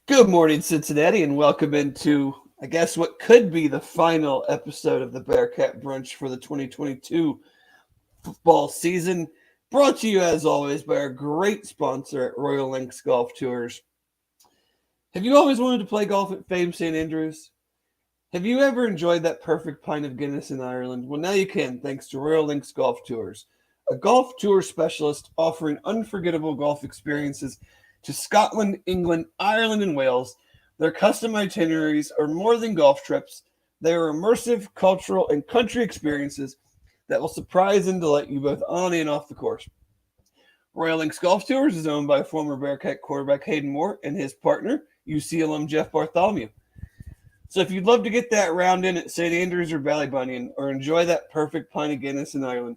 Good morning, Cincinnati, and welcome into, I guess, what could be the final episode of the Bearcat Brunch for the 2022 football season. Brought to you, as always, by our great sponsor at Royal Links Golf Tours. Have you always wanted to play golf at famed St. Andrews? Have you ever enjoyed that perfect pint of Guinness in Ireland? Well, now you can, thanks to Royal Links Golf Tours, a golf tour specialist offering unforgettable golf experiences to Scotland, England, Ireland, and Wales. Their custom itineraries are more than golf trips. They are immersive, cultural, and country experiences that will surprise and delight you both on and off the course. Royal Links Golf Tours is owned by former Bearcat quarterback Hayden Moore and his partner, UC alum Jeff Bartholomew. So if you'd love to get that round in at St. Andrews or Ballybunion or enjoy that perfect pint of Guinness in Ireland,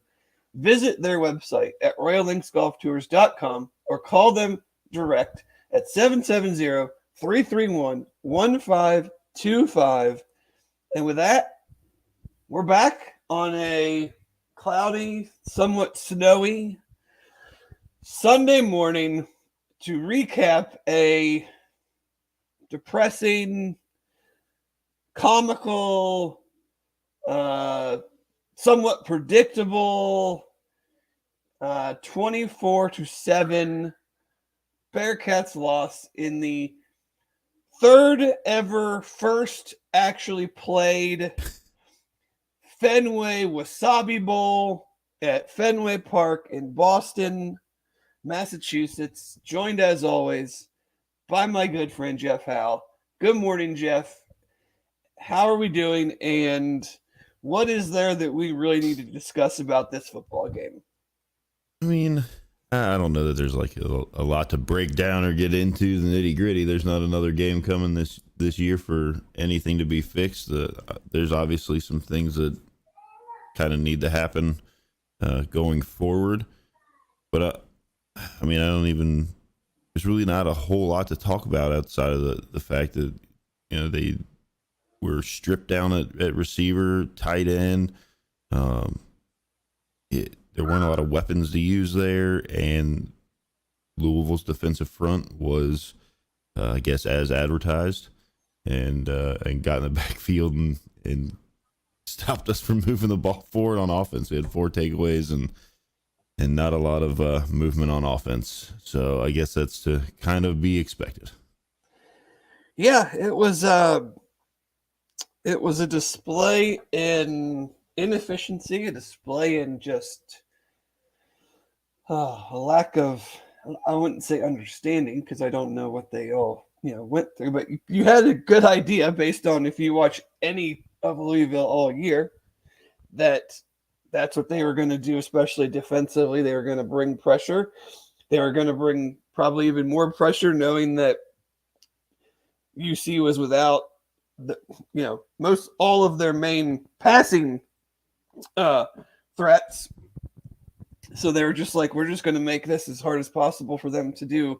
visit their website at royallinksgolftours.com or call them direct at 770-331-1525. And with that, we're back on a cloudy, somewhat snowy Sunday morning to recap a depressing, comical, somewhat predictable 24-7 Bearcats loss in the third ever first actually played Fenway Wasabi Bowl at Fenway Park in Boston, Massachusetts, joined as always by my good friend Jeff Howe. Good morning, Jeff. How are we doing, and what is there that we really need to discuss about this football game? I mean, I don't know that there's like a lot to break down or get into the nitty gritty. There's not another game coming this year for anything to be fixed. There's obviously some things that kind of need to happen going forward. But I mean, there's really not a whole lot to talk about outside of the fact that, they were stripped down at receiver, tight end. There weren't a lot of weapons to use there, and Louisville's defensive front was, I guess, as advertised, and got in the backfield and stopped us from moving the ball forward on offense. We had 4 takeaways and not a lot of movement on offense. So I guess that's to kind of be expected. Yeah, it was a display in inefficiency, a display in just a lack of, I wouldn't say understanding, because I don't know what they all went through, but you had a good idea based on, if you watch any of Louisville all year, that's what they were going to do, especially defensively. They were going to bring pressure. They were going to bring probably even more pressure, knowing that UC was without most all of their main passing threats. So they were just like, we're just going to make this as hard as possible for them to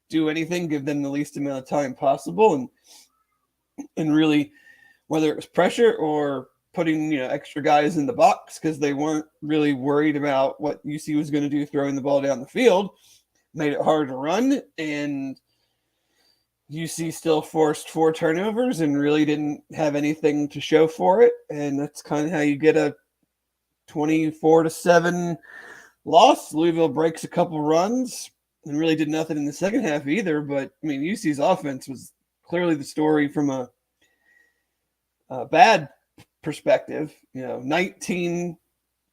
do anything, give them the least amount of time possible, and really, whether it was pressure or putting extra guys in the box, because they weren't really worried about what UC was going to do throwing the ball down the field, made it hard to run, and UC still forced 4 turnovers and really didn't have anything to show for it. And that's kind of how you get a 24-7 loss. Louisville breaks a couple runs and really did nothing in the second half either. But I mean, UC's offense was clearly the story from a bad perspective. 19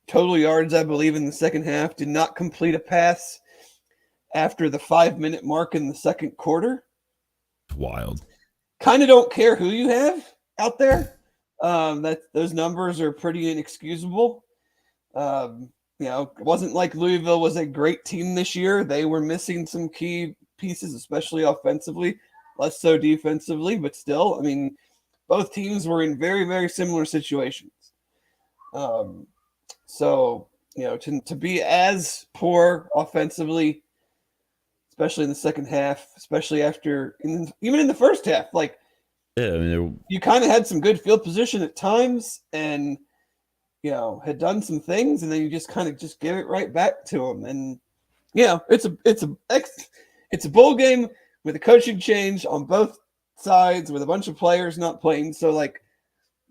total yards, I believe, in the second half. Did not complete a pass after the 5-minute mark in the second quarter. Wild. Kind of don't care who you have out there. Those numbers are pretty inexcusable. It wasn't like Louisville was a great team this year. They were missing some key pieces, especially offensively, less so defensively, but still, I mean, both teams were in very, very similar situations. So, to be as poor offensively, especially in the second half, especially even in the first half. Like, yeah, I mean, you kind of had some good field position at times, and had done some things, and then you just kind of give it right back to them. And it's a bowl game with a coaching change on both sides, with a bunch of players not playing. So, like,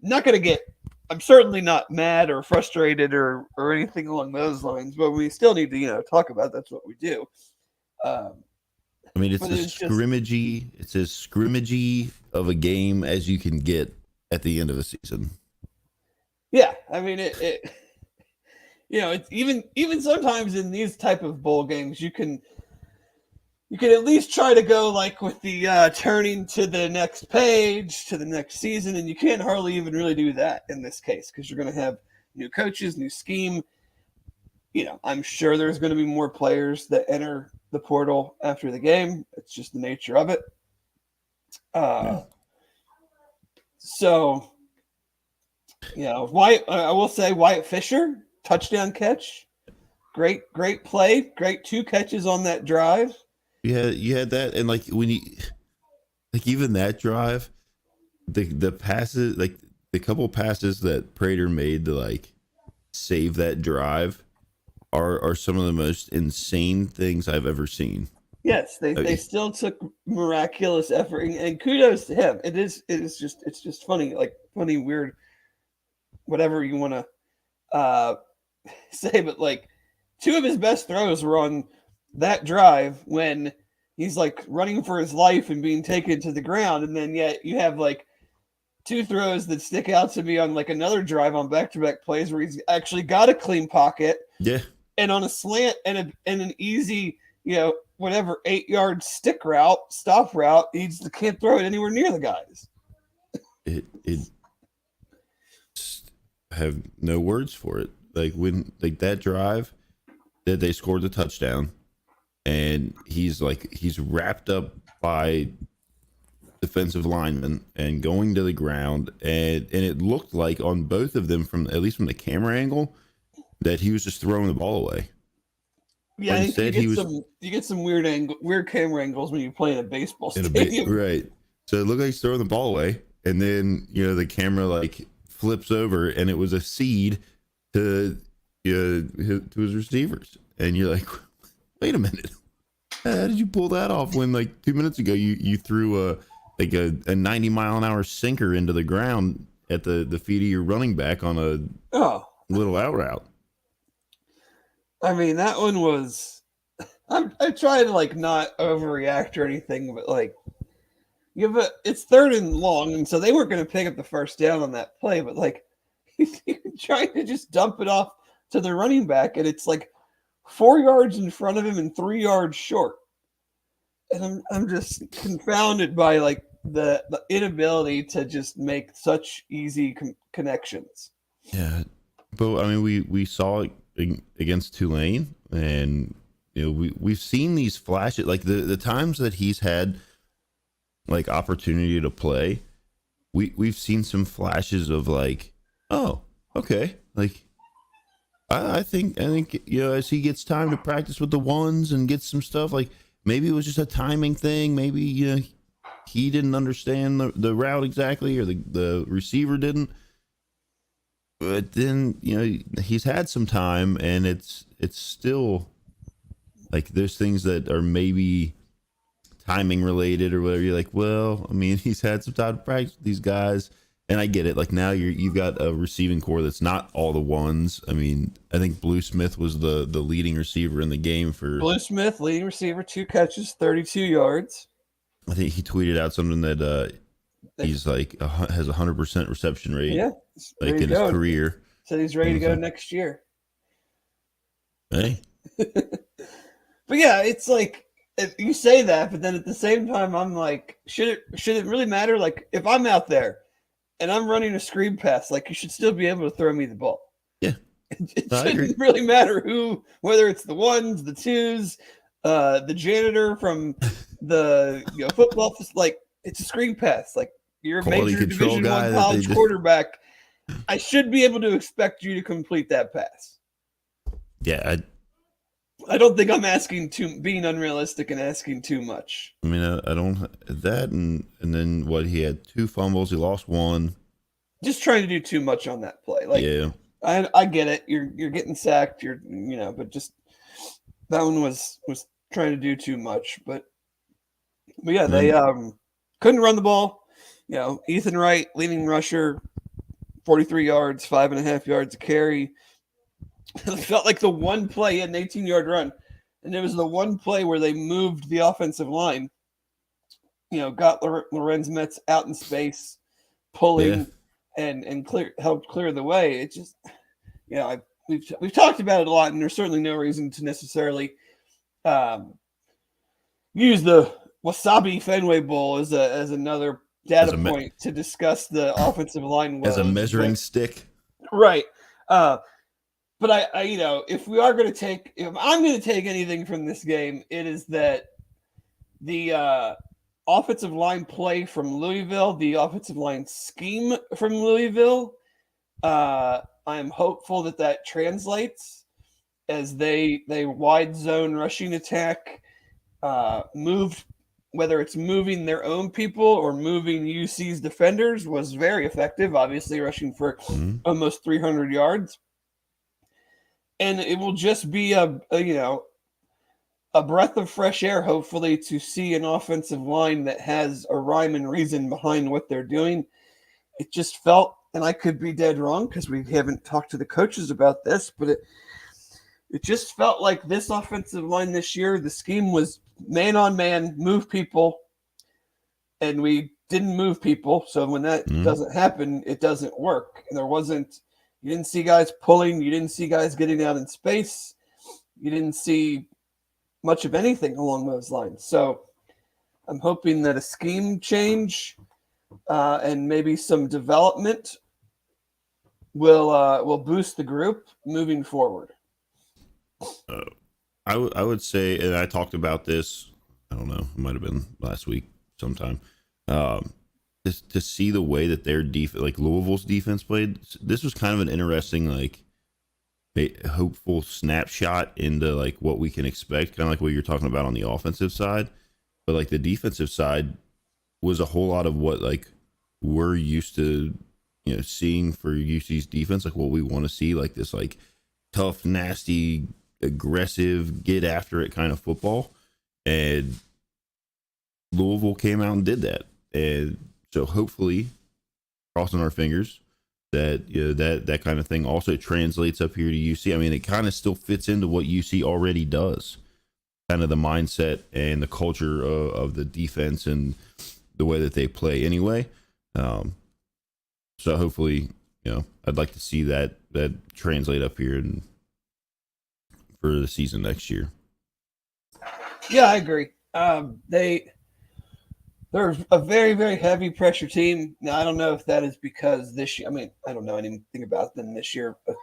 not going to get – I'm certainly not mad or frustrated or anything along those lines, but we still need to, talk about it. That's what we do. I mean, it's as scrimmagey of a game as you can get at the end of a season. Yeah, I mean, it's even sometimes in these type of bowl games, you can at least try to go like with the turning to the next page, to the next season, and you can't hardly even really do that in this case because you're going to have new coaches, new scheme. I'm sure there's going to be more players that enter the portal after the game. It's just the nature of it. So, I will say Wyatt Fisher, touchdown catch. Great play. Great 2 catches on that drive. Yeah, you had that, and even that drive, the passes, like the couple passes that Prater made to save that drive are some of the most insane things I've ever seen. Yes, they still took miraculous effort, and kudos to him. It's just funny, funny, weird, whatever you want to say, but 2 of his best throws were on that drive when he's running for his life and being taken to the ground, and then yet you have 2 throws that stick out to me on another drive on back-to-back plays where he's actually got a clean pocket, and on a slant and an easy 8-yard stop route, he just can't throw it anywhere near the guys. It have no words for it. When that drive that they scored the touchdown, and he's wrapped up by defensive linemen and going to the ground, and it looked like on both of them, at least from the camera angle, that he was just throwing the ball away. Yeah, instead you get some weird camera angles when you play in a baseball stadium. Right. So it looked like he's throwing the ball away, and then the camera flips over, and it was a seed to his receivers, and you're like, wait a minute, how did you pull that off when 2 minutes ago you threw a 90-mile-an-hour sinker into the ground at the feet of your running back on a little out route? I mean, that one was. I try to not overreact or anything, but it's 3rd and long, and so they weren't going to pick up the first down on that play. But you're trying to just dump it off to the running back, and it's 4 yards in front of him and 3 yards short, and I'm just confounded by the inability to just make such easy connections. Yeah, but I mean, we saw it against Tulane, and we've seen these flashes, the times that he's had opportunity to play. We've seen some flashes of oh, okay, I think as he gets time to practice with the ones and gets some stuff, maybe it was just a timing thing, maybe he didn't understand the route exactly, or the receiver didn't. But then he's had some time, and it's still there's things that are maybe timing related or whatever. You're well, I mean, he's had some time to practice with these guys, and I get it. Now you've got a receiving core that's not all the ones. I mean, I think Blue Smith was the leading receiver in the game for Blue Smith, leading receiver, 2 catches, 32 yards. I think he tweeted out something that he's has 100% reception rate. Yeah, in his career. Said he's ready to go next year. Hey. But yeah, it's you say that, but then at the same time, I'm should it really matter? If I'm out there and I'm running a screen pass, you should still be able to throw me the ball. Yeah, it shouldn't really matter whether it's the ones, the twos, the janitor from the football. It's a screen pass. You're a major Division I college quarterback. I should be able to expect you to complete that pass. Yeah, I don't think I'm being unrealistic and asking too much. I mean, I don't that, and then what? He had 2 fumbles. He lost 1. Just trying to do too much on that play. Yeah, I get it. You're getting sacked. But just that one was trying to do too much. But But yeah, they couldn't run the ball. Ethan Wright, leading rusher, 43 yards, 5.5 yards a carry. It felt like the one play, an 18-yard run, and it was the one play where they moved the offensive line. Got Lorenz Metz out in space, pulling and helped clear the way. It just, we've talked about it a lot, and there's certainly no reason to necessarily use the Wasabi Fenway Bowl as another data point to discuss the offensive line as a measuring stick, right? But I if I'm going to take anything from this game, it is that the offensive line play from Louisville, the offensive line scheme from Louisville. I am hopeful that translates as they wide zone rushing attack, moved, whether it's moving their own people or moving UC's defenders, was very effective, obviously rushing for almost 300 yards. And it will just be a breath of fresh air, hopefully, to see an offensive line that has a rhyme and reason behind what they're doing. It just felt, and I could be dead wrong because we haven't talked to the coaches about this, but it just felt like this offensive line this year, the scheme was man on man, move people, and we didn't move people. So when that doesn't happen, it doesn't work. And you didn't see guys pulling, you didn't see guys getting out in space, you didn't see much of anything along those lines. So I'm hoping that a scheme change and maybe some development will boost the group moving forward. I would say, and I talked about this, I don't know, it might have been last week sometime, to see the way that their defense, like Louisville's defense played, this was kind of an interesting, like, a hopeful snapshot into like what we can expect, kind of like what you're talking about on the offensive side. But like the defensive side was a whole lot of what like we're used to, seeing for UC's defense, like what we want to see, like this like tough, nasty, aggressive, get after it kind of football. And Louisville came out and did that. And so hopefully, crossing our fingers, that that kind of thing also translates up here to UC. I mean, it kind of still fits into what UC already does, kind of the mindset and the culture of the defense and the way that they play anyway. So hopefully, I'd like to see that translate up here and for the season next year. Yeah, I agree. They're a very, very heavy pressure team. Now, I don't know if that is because this year, I mean, I don't know anything about them this year, but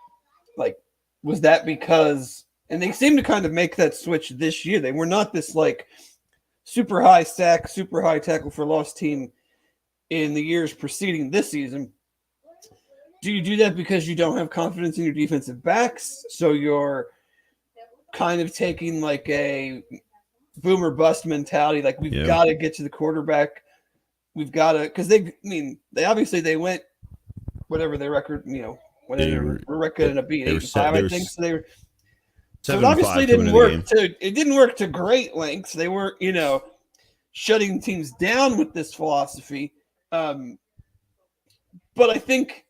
like, was that because, and they seem to kind of make that switch this year. They were not this like super high sack, super high tackle for loss team in the years preceding this season. Do you do that because you don't have confidence in your defensive backs? So you're kind of taking like a boomer bust mentality, like we've got to get to the quarterback. We've got to, because they went whatever their record, whatever their record ended up being 8-5, I think. So it obviously didn't work. It didn't work to great lengths. They weren't, shutting teams down with this philosophy. But I think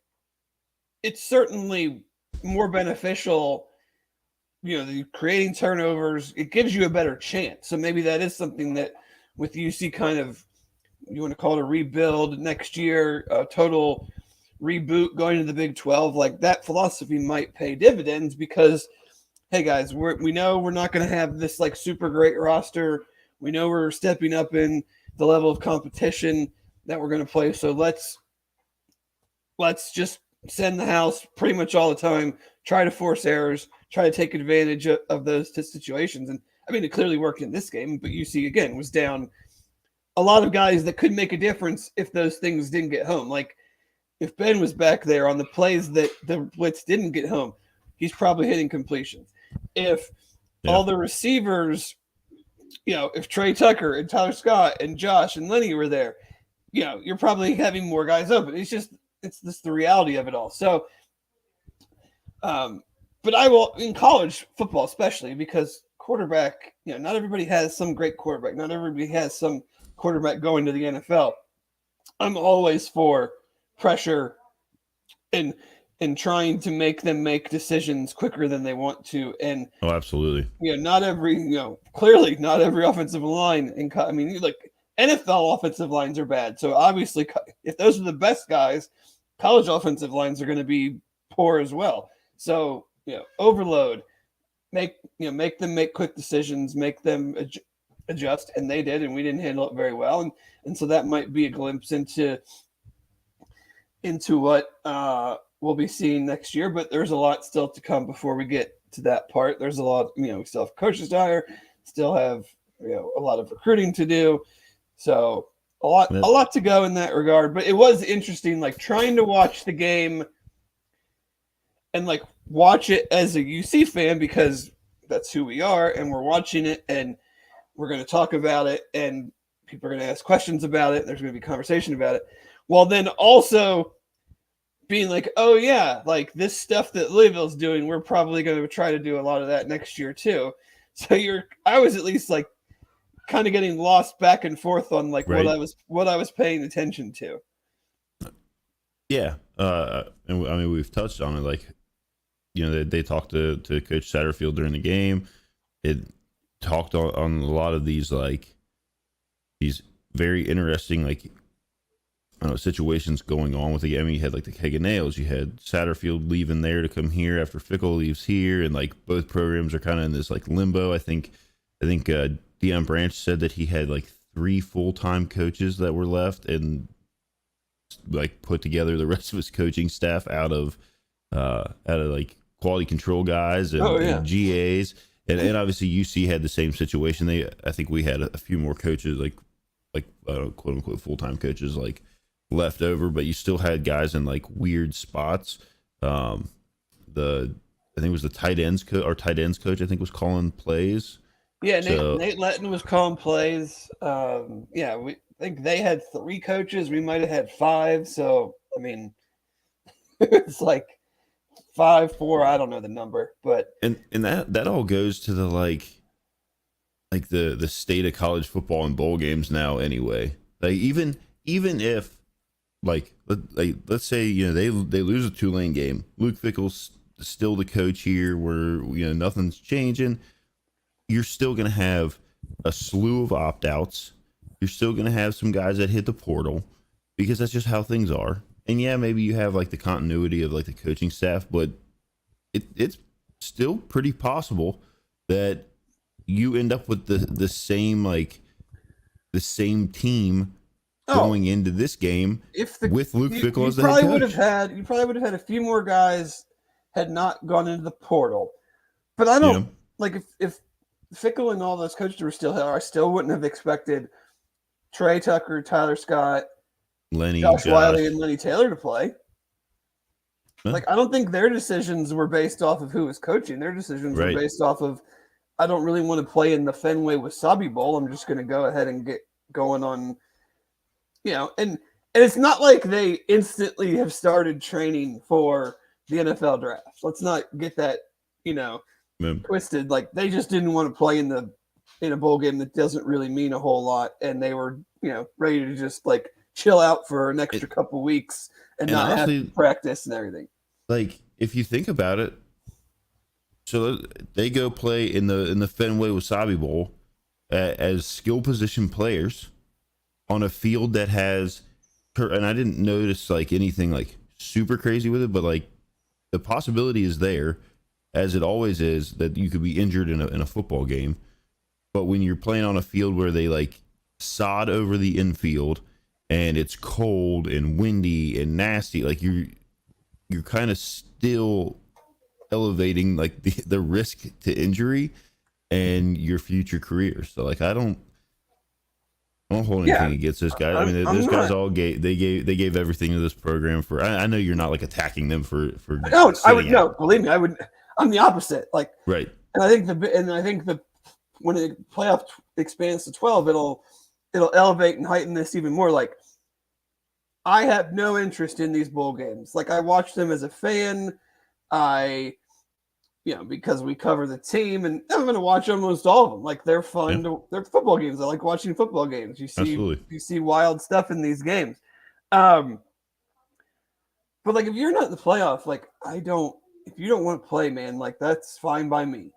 it's certainly more beneficial. Creating turnovers, it gives you a better chance. So maybe that is something that with UC kind of, you want to call it a rebuild next year, a total reboot going to the Big 12, like that philosophy might pay dividends because, hey guys, we know we're not going to have this like super great roster. We know we're stepping up in the level of competition that we're going to play. So let's just send the house pretty much all the time, try to force errors, try to take advantage of those situations. And I mean, it clearly worked in this game, but UC again was down a lot of guys that could make a difference if those things didn't get home. Like if Ben was back there on the plays that the blitz didn't get home, he's probably hitting completions. If all the receivers, if Trey Tucker and Tyler Scott and Josh and Lenny were there, you're probably having more guys open. It's just the reality of it all. So, but I will, in college football especially, because quarterback, not everybody has some great quarterback. Not everybody has some quarterback going to the NFL. I'm always for pressure and trying to make them make decisions quicker than they want to. And Oh, absolutely. not every, clearly not every offensive line. I mean, like NFL offensive lines are bad. So obviously, if those are the best guys, college offensive lines are going to be poor as well. So, overload, make them make quick decisions, make them adjust, and they did, and we didn't handle it very well. And so that might be a glimpse into what we'll be seeing next year. But there's a lot still to come before we get to that part. There's a lot, we still have coaches to hire, still have a lot of recruiting to do. So a lot to go in that regard. But it was interesting, like trying to watch the game and like watch it as a UC fan, because that's who we are, and we're watching it and we're going to talk about it and people are going to ask questions about it. There's going to be conversation about it. While then also being like, oh yeah, like this stuff that Louisville's doing, we're probably going to try to do a lot of that next year too. So I was at least like kind of getting lost back and forth on like right. what I was paying attention to. Yeah. And I mean, we've touched on it. Like, they talked to Coach Satterfield during the game. It talked on a lot of these, like, these very interesting, like, I don't know, situations going on with the game. I mean, you had like the keg of nails. You had Satterfield leaving there to come here after Fickle leaves here, and like both programs are kind of in this like limbo. I think Deion Branch said that he had like 3 full-time coaches that were left, and like put together the rest of his coaching staff out of like quality control guys and, and GAs, and obviously UC had the same situation. I think we had a few more coaches like quote unquote full-time coaches like left over, but you still had guys in like weird spots. I think it was the tight ends coach. Our tight ends coach, I think, was calling plays. Yeah, Nate Letton was calling plays. We think they had 3 coaches. We might have had 5. So I mean, it's like 5, 4. I don't know the number, but and that all goes to the like the state of college football and bowl games now. Anyway, like even if let's say they lose a Tulane game, Luke Fickell's still the coach here, where nothing's changing. You're still going to have a slew of opt-outs. You're still going to have some guys that hit the portal, because that's just how things are. And yeah, maybe you have like the continuity of like the coaching staff, but it's still pretty possible that you end up with the same team going into this game with Luke Fickell as the head coach. You probably would have had a few more guys had not gone into the portal. But I don't like if Fickell and all those coaches were still here, I still wouldn't have expected Trey Tucker, Tyler Scott, Josh Wiley, and Lenny Taylor to play. Huh? Like, I don't think their decisions were based off of who was coaching. Their decisions were based off of, I don't really want to play in the Fenway Wasabi Bowl. I'm just going to go ahead and get going on, and it's not like they instantly have started training for the NFL draft. Let's not get that, twisted. Like, they just didn't want to play in a bowl game that doesn't really mean a whole lot, and they were ready to just like chill out for an extra couple weeks and not honestly, have to practice and everything. Like, if you think about it, so they go play in the Fenway Wasabi Bowl as skill position players on a field that has, and I didn't notice like anything like super crazy with it, but like the possibility is there, as it always is, that you could be injured in a football game. But when you're playing on a field where they like sod over the infield and it's cold and windy and nasty, like you're kind of still elevating like the risk to injury and your future career. So like I don't hold anything against this guy. I mean, those guys all gave everything to this program for. I know you're not like attacking them for. No, I would no. Believe me, I would. I'm the opposite. Like right. And I think the when the playoff expands to 12, it'll elevate and heighten this even more. Like, I have no interest in these bowl games. Like, I watch them as a fan. I because we cover the team, and I'm going to watch almost all of them. Like they're fun. Yeah. They're football games. I like watching football games. Absolutely. You see wild stuff in these games. But like if you're not in the playoff, like if you don't want to play, man, like that's fine by me.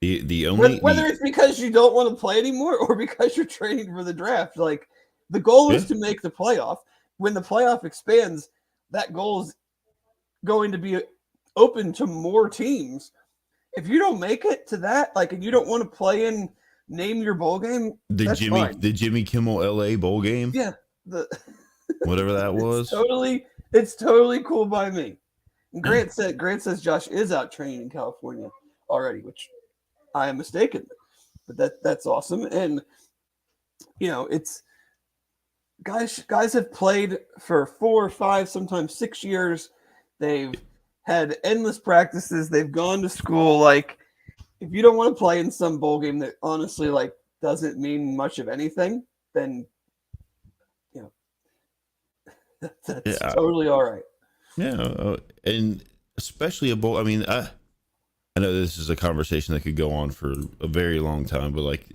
Whether it's because you don't want to play anymore or because you're training for the draft, like the goal is to make the playoff. When the playoff expands, that goal is going to be open to more teams. If you don't make it to that, like, and you don't want to play in name your bowl game, the Jimmy Kimmel LA bowl game, whatever that was, it's totally cool by me. And Grant says Josh is out training in California already, which I am mistaken, but that's awesome. And it's guys have played for 4 or 5, sometimes 6 years. They've had endless practices. They've gone to school. Like, if you don't want to play in some bowl game that honestly like doesn't mean much of anything, then that's totally all right. Yeah, and especially a bowl. I mean, I know this is a conversation that could go on for a very long time, but like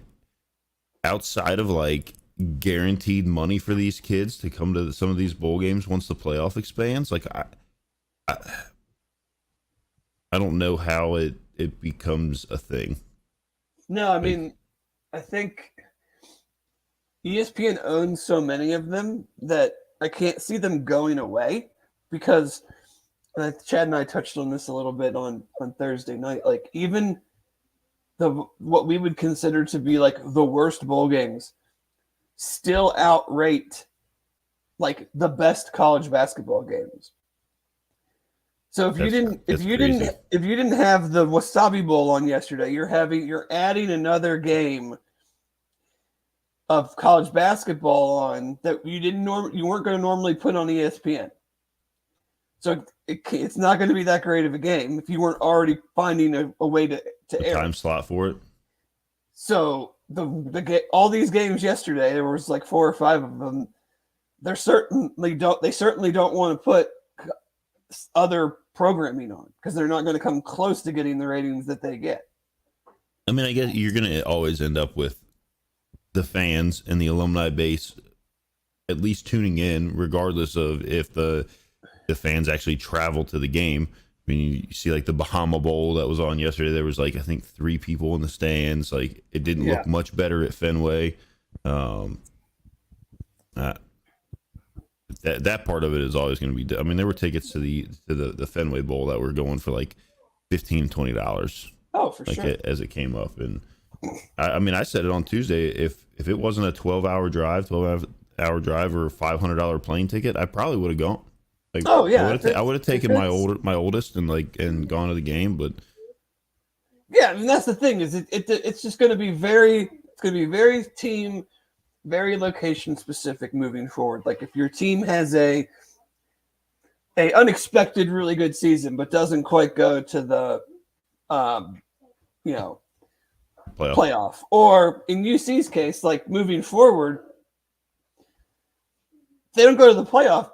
outside of like guaranteed money for these kids to come to some of these bowl games once the playoff expands, like I don't know how it becomes a thing. No, I mean, I think ESPN owns so many of them that I can't see them going away because Chad and I touched on this a little bit on Thursday night. Like even what we would consider to be like the worst bowl games still outrate like the best college basketball games. So if you didn't have the Wasabi Bowl on yesterday, you're adding another game of college basketball on that you weren't going to normally put on ESPN. So it's not going to be that great of a game if you weren't already finding a way to air time slot for it. So all these games yesterday, there was like 4 or 5 of them. They certainly don't want to put other programming on because they're not going to come close to getting the ratings that they get. I mean, I guess you're going to always end up with the fans and the alumni base at least tuning in, regardless of if the fans actually travel to the game. I mean, you see like the Bahama Bowl that was on yesterday. There was like, I think 3 people in the stands. Like it didn't look much better at Fenway. That part of it is always going to be. I mean, there were tickets to the Fenway Bowl that were going for like $15-$20. Oh, for sure. As it came up, and I mean, I said it on Tuesday. If it wasn't a 12-hour drive or $500 plane ticket, I probably would have gone. Like, oh yeah, I would have taken my oldest and gone to the game. But yeah, I mean that's the thing is it's just going to be very team, very location specific moving forward. Like if your team has a unexpected really good season but doesn't quite go to the playoff, or in UC's case, like moving forward, they don't go to the playoff,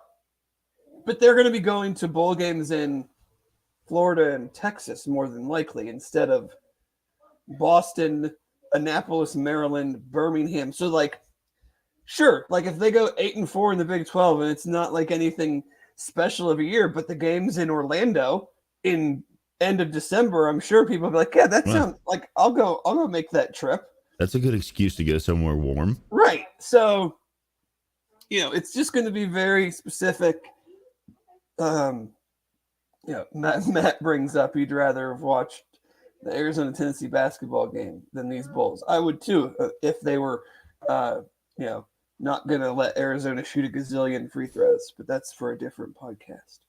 but they're going to be going to bowl games in Florida and Texas more than likely instead of Boston, Annapolis, Maryland, Birmingham. So like, sure, like if they go 8-4 in the Big 12 and it's not like anything special of a year, but the game's in Orlando in end of December, I'm sure people will be like, yeah, that sounds like I'll go make that trip. That's a good excuse to go somewhere warm. Right. So, it's just going to be very specific. Matt brings up he'd rather have watched the Arizona-Tennessee basketball game than these Bulls. I would too if they were, not going to let Arizona shoot a gazillion free throws, but that's for a different podcast.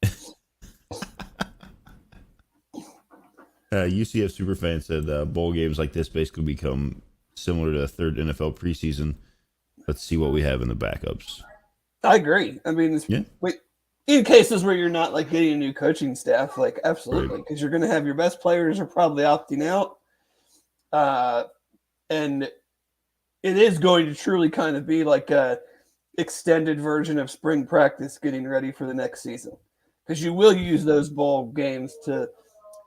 UCF superfan said bowl games like this basically become similar to a third NFL preseason. Let's see what we have in the backups. I agree. I mean, in cases where you're not like getting a new coaching staff, like absolutely, because you're going to have your best players are probably opting out, and it is going to truly kind of be like a extended version of spring practice getting ready for the next season, because you will use those bowl games to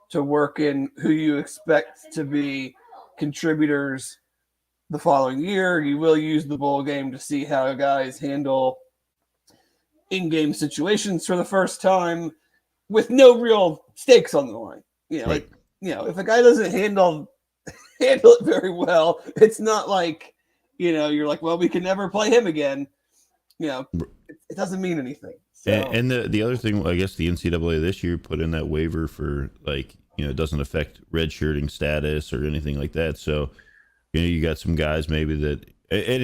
to work in who you expect to be contributors the following year. You will use the bowl game to see how guys handle in-game situations for the first time with no real stakes on the line. Right. If a guy doesn't handle it very well, it's not like, you're like, well, we can never play him again. It doesn't mean anything. So. And the other thing, I guess the NCAA this year put in that waiver for it doesn't affect redshirting status or anything like that. So, you got some guys maybe that, and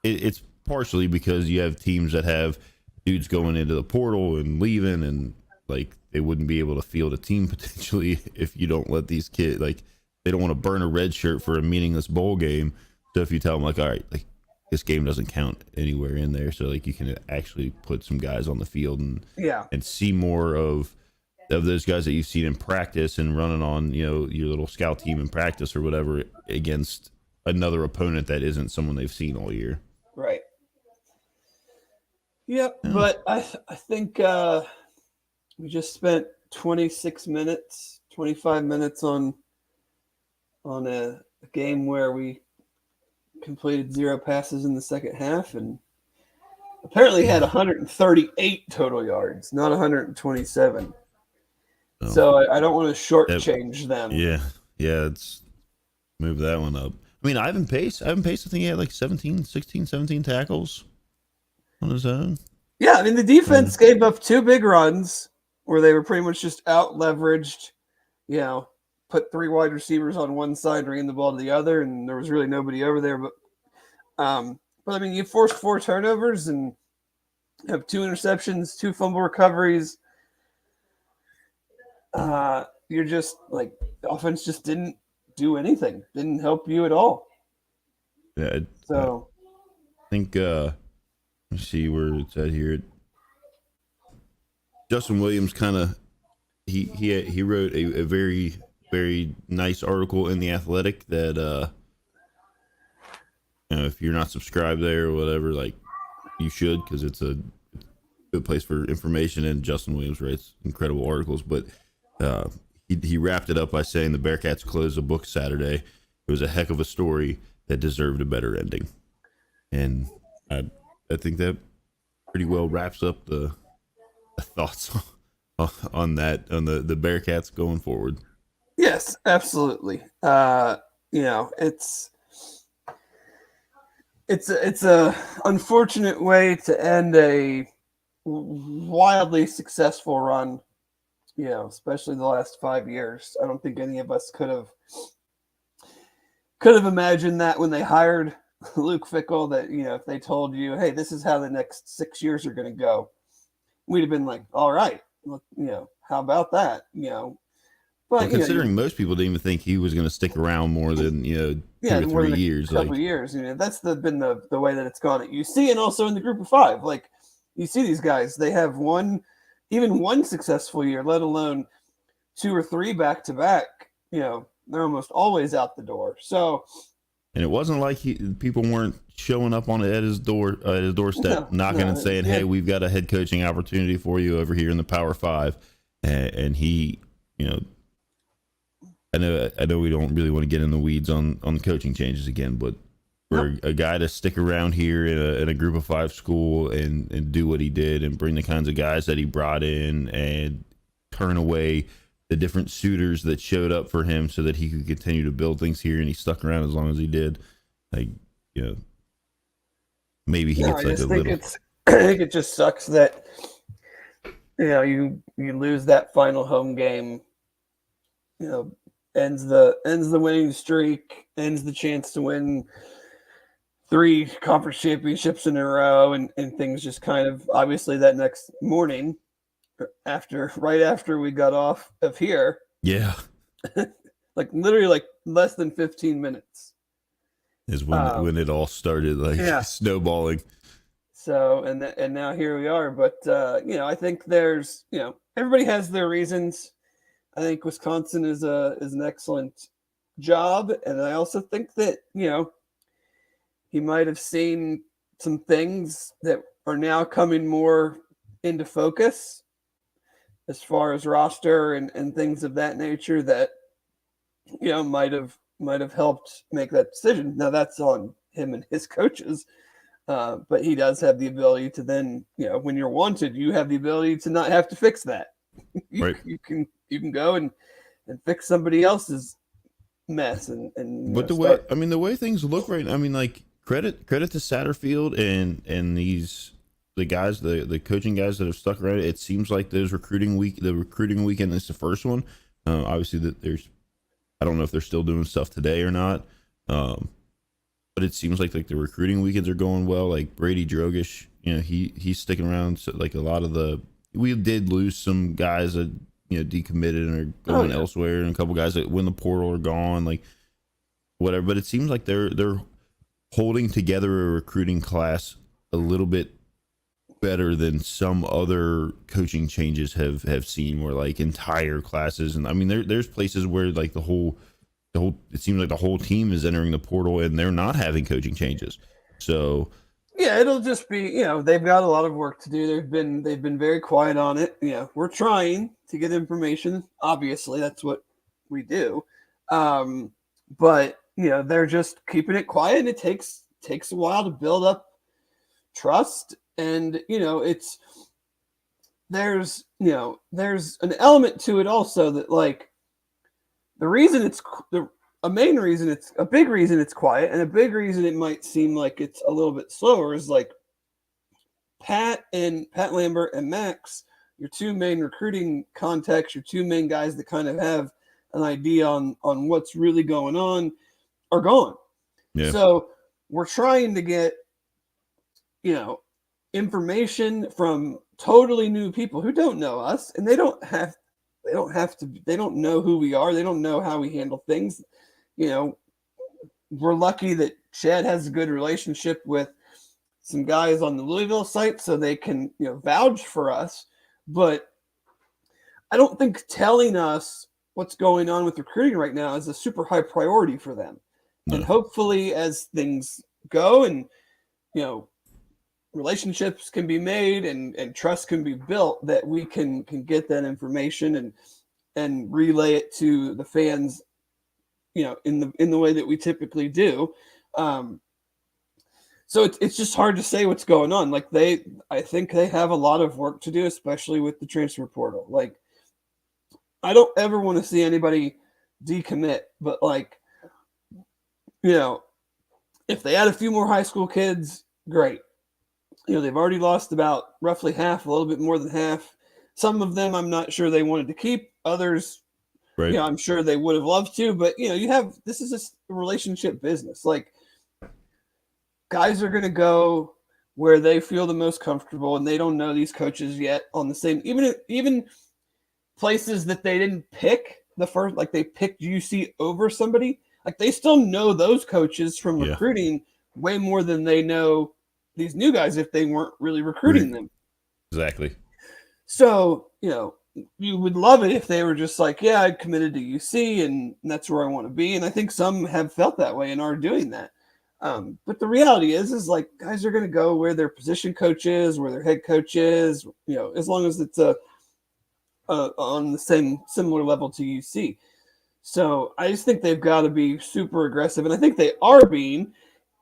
it's partially because you have teams that have dudes going into the portal and leaving, and they wouldn't be able to field a team potentially if you don't let these kids, they don't want to burn a red shirt for a meaningless bowl game. So if you tell them all right, this game doesn't count anywhere in there, so you can actually put some guys on the field and see more of those guys that you've seen in practice and running on your little scout team in practice or whatever against another opponent that isn't someone they've seen all year. Right. Yep, yeah. But I think we just spent 25 minutes on a game where we completed 0 passes in the second half and apparently had 138 total yards, not 127. Oh. So I don't want to shortchange them. Yeah, let's move that one up. I mean, Ivan Pace, I think he had 17 tackles on his own. Yeah, I mean, the defense gave up 2 big runs where they were pretty much just out-leveraged, put 3 wide receivers on one side, ran the ball to the other, and there was really nobody over there. But I mean, you forced 4 turnovers and have 2 interceptions, 2 fumble recoveries. You're just the offense just didn't do anything, didn't help you at all. Yeah. So I think let me see where it's at here. Justin Williams he wrote a very, very nice article in The Athletic that if you're not subscribed there or whatever, you should, because it's a good place for information, and Justin Williams writes incredible articles. But he wrapped it up by saying the Bearcats closed the book Saturday. It was a heck of a story that deserved a better ending, and I think that pretty well wraps up the thoughts on that, on the Bearcats going forward. Yes, absolutely. It's a unfortunate way to end a wildly successful run, especially the last 5 years. I don't think any of us could have imagined that when they hired Luke Fickell, that, if they told you, hey, this is how the next 6 years are going to go, we'd have been like, all right, how about that? But considering most people didn't even think he was going to stick around more than 2 or 3 years, couple years. That's been the way that it's gone. You see, and also in the group of 5, you see these guys, they have one successful year, let alone 2 or 3 back to back. They're almost always out the door. So, and it wasn't like people weren't showing up at his doorstep, knocking and saying, "Hey, we've got a head coaching opportunity for you over here in the Power 5," and he, I know we don't really want to get in the weeds on the coaching changes again, but for a guy to stick around here in a group of 5 school and do what he did and bring the kinds of guys that he brought in and turn away the different suitors that showed up for him so that he could continue to build things here, and he stuck around as long as he did. Maybe he gets a little. I think it just sucks that you lose that final home game. Ends the winning streak, ends the chance to win 3 conference championships in a row, and things just kind of, obviously that next morning, right after we got off of here. Yeah. Literally less than 15 minutes. Is when it all started snowballing. So, and now here we are. But, I think there's, everybody has their reasons. I think Wisconsin is an excellent job. And I also think that, he might have seen some things that are now coming more into focus. as far as roster and things of that nature that might have helped make that decision. Now that's on him and his coaches, but he does have the ability to then, when you're wanted, you have the ability to not have to fix that. Right. You can go and fix somebody else's mess but the way things look right now, I mean, like credit to Satterfield and the guys, the coaching guys that have stuck around. It seems like the recruiting weekend is the first one. Obviously that I don't know if they're still doing stuff today or not. But it seems like the recruiting weekends are going well. Like Brady Drogish, he's sticking around. So like a lot of we did lose some guys that decommitted and are going elsewhere, and a couple guys that win the portal are gone, like whatever. But it seems like they're holding together a recruiting class a little bit better than some other coaching changes have seen, where like entire classes, and I mean there's places where like the whole it seems like the whole team is entering the portal and they're not having coaching changes. So yeah, it'll just be, they've got a lot of work to do. They've been very quiet on it. We're trying to get information. Obviously, that's what we do. But they're just keeping it quiet, and it takes a while to build up trust. And there's an element to it also that, like, the reason a big reason it's quiet, and a big reason it might seem like it's a little bit slower, is like Pat Lambert and Max, your two main recruiting contacts, your two main guys that kind of have an idea on what's really going on, are gone. Yeah. So we're trying to get information from totally new people who don't know us, and they don't know who we are. They don't know how we handle things. We're lucky that Chad has a good relationship with some guys on the Louisville site, so they can, vouch for us. But I don't think telling us what's going on with recruiting right now is a super high priority for them. No. And hopefully, as things go and, relationships can be made and trust can be built, that we can get that information and relay it to the fans, in the way that we typically do. So it's just hard to say what's going on. Like I think they have a lot of work to do, especially with the transfer portal. Like, I don't ever want to see anybody decommit, but like, if they add a few more high school kids, great. They've already lost about roughly half, a little bit more than half. Some of them I'm not sure they wanted to keep. Others, right, I'm sure they would have loved to. But, this is a relationship business. Like, guys are going to go where they feel the most comfortable, and they don't know these coaches yet on the same, even places that they didn't pick the first, like they picked UC over somebody. Like, they still know those coaches from recruiting way more than they know these new guys if they weren't really recruiting them. Exactly. So, you would love it if they were just like, yeah, I committed to UC and that's where I want to be. And I think some have felt that way and are doing that. But the reality is like, guys are going to go where their position coach is, where their head coach is, as long as it's on the similar level to UC. So I just think they've got to be super aggressive. And I think they are being,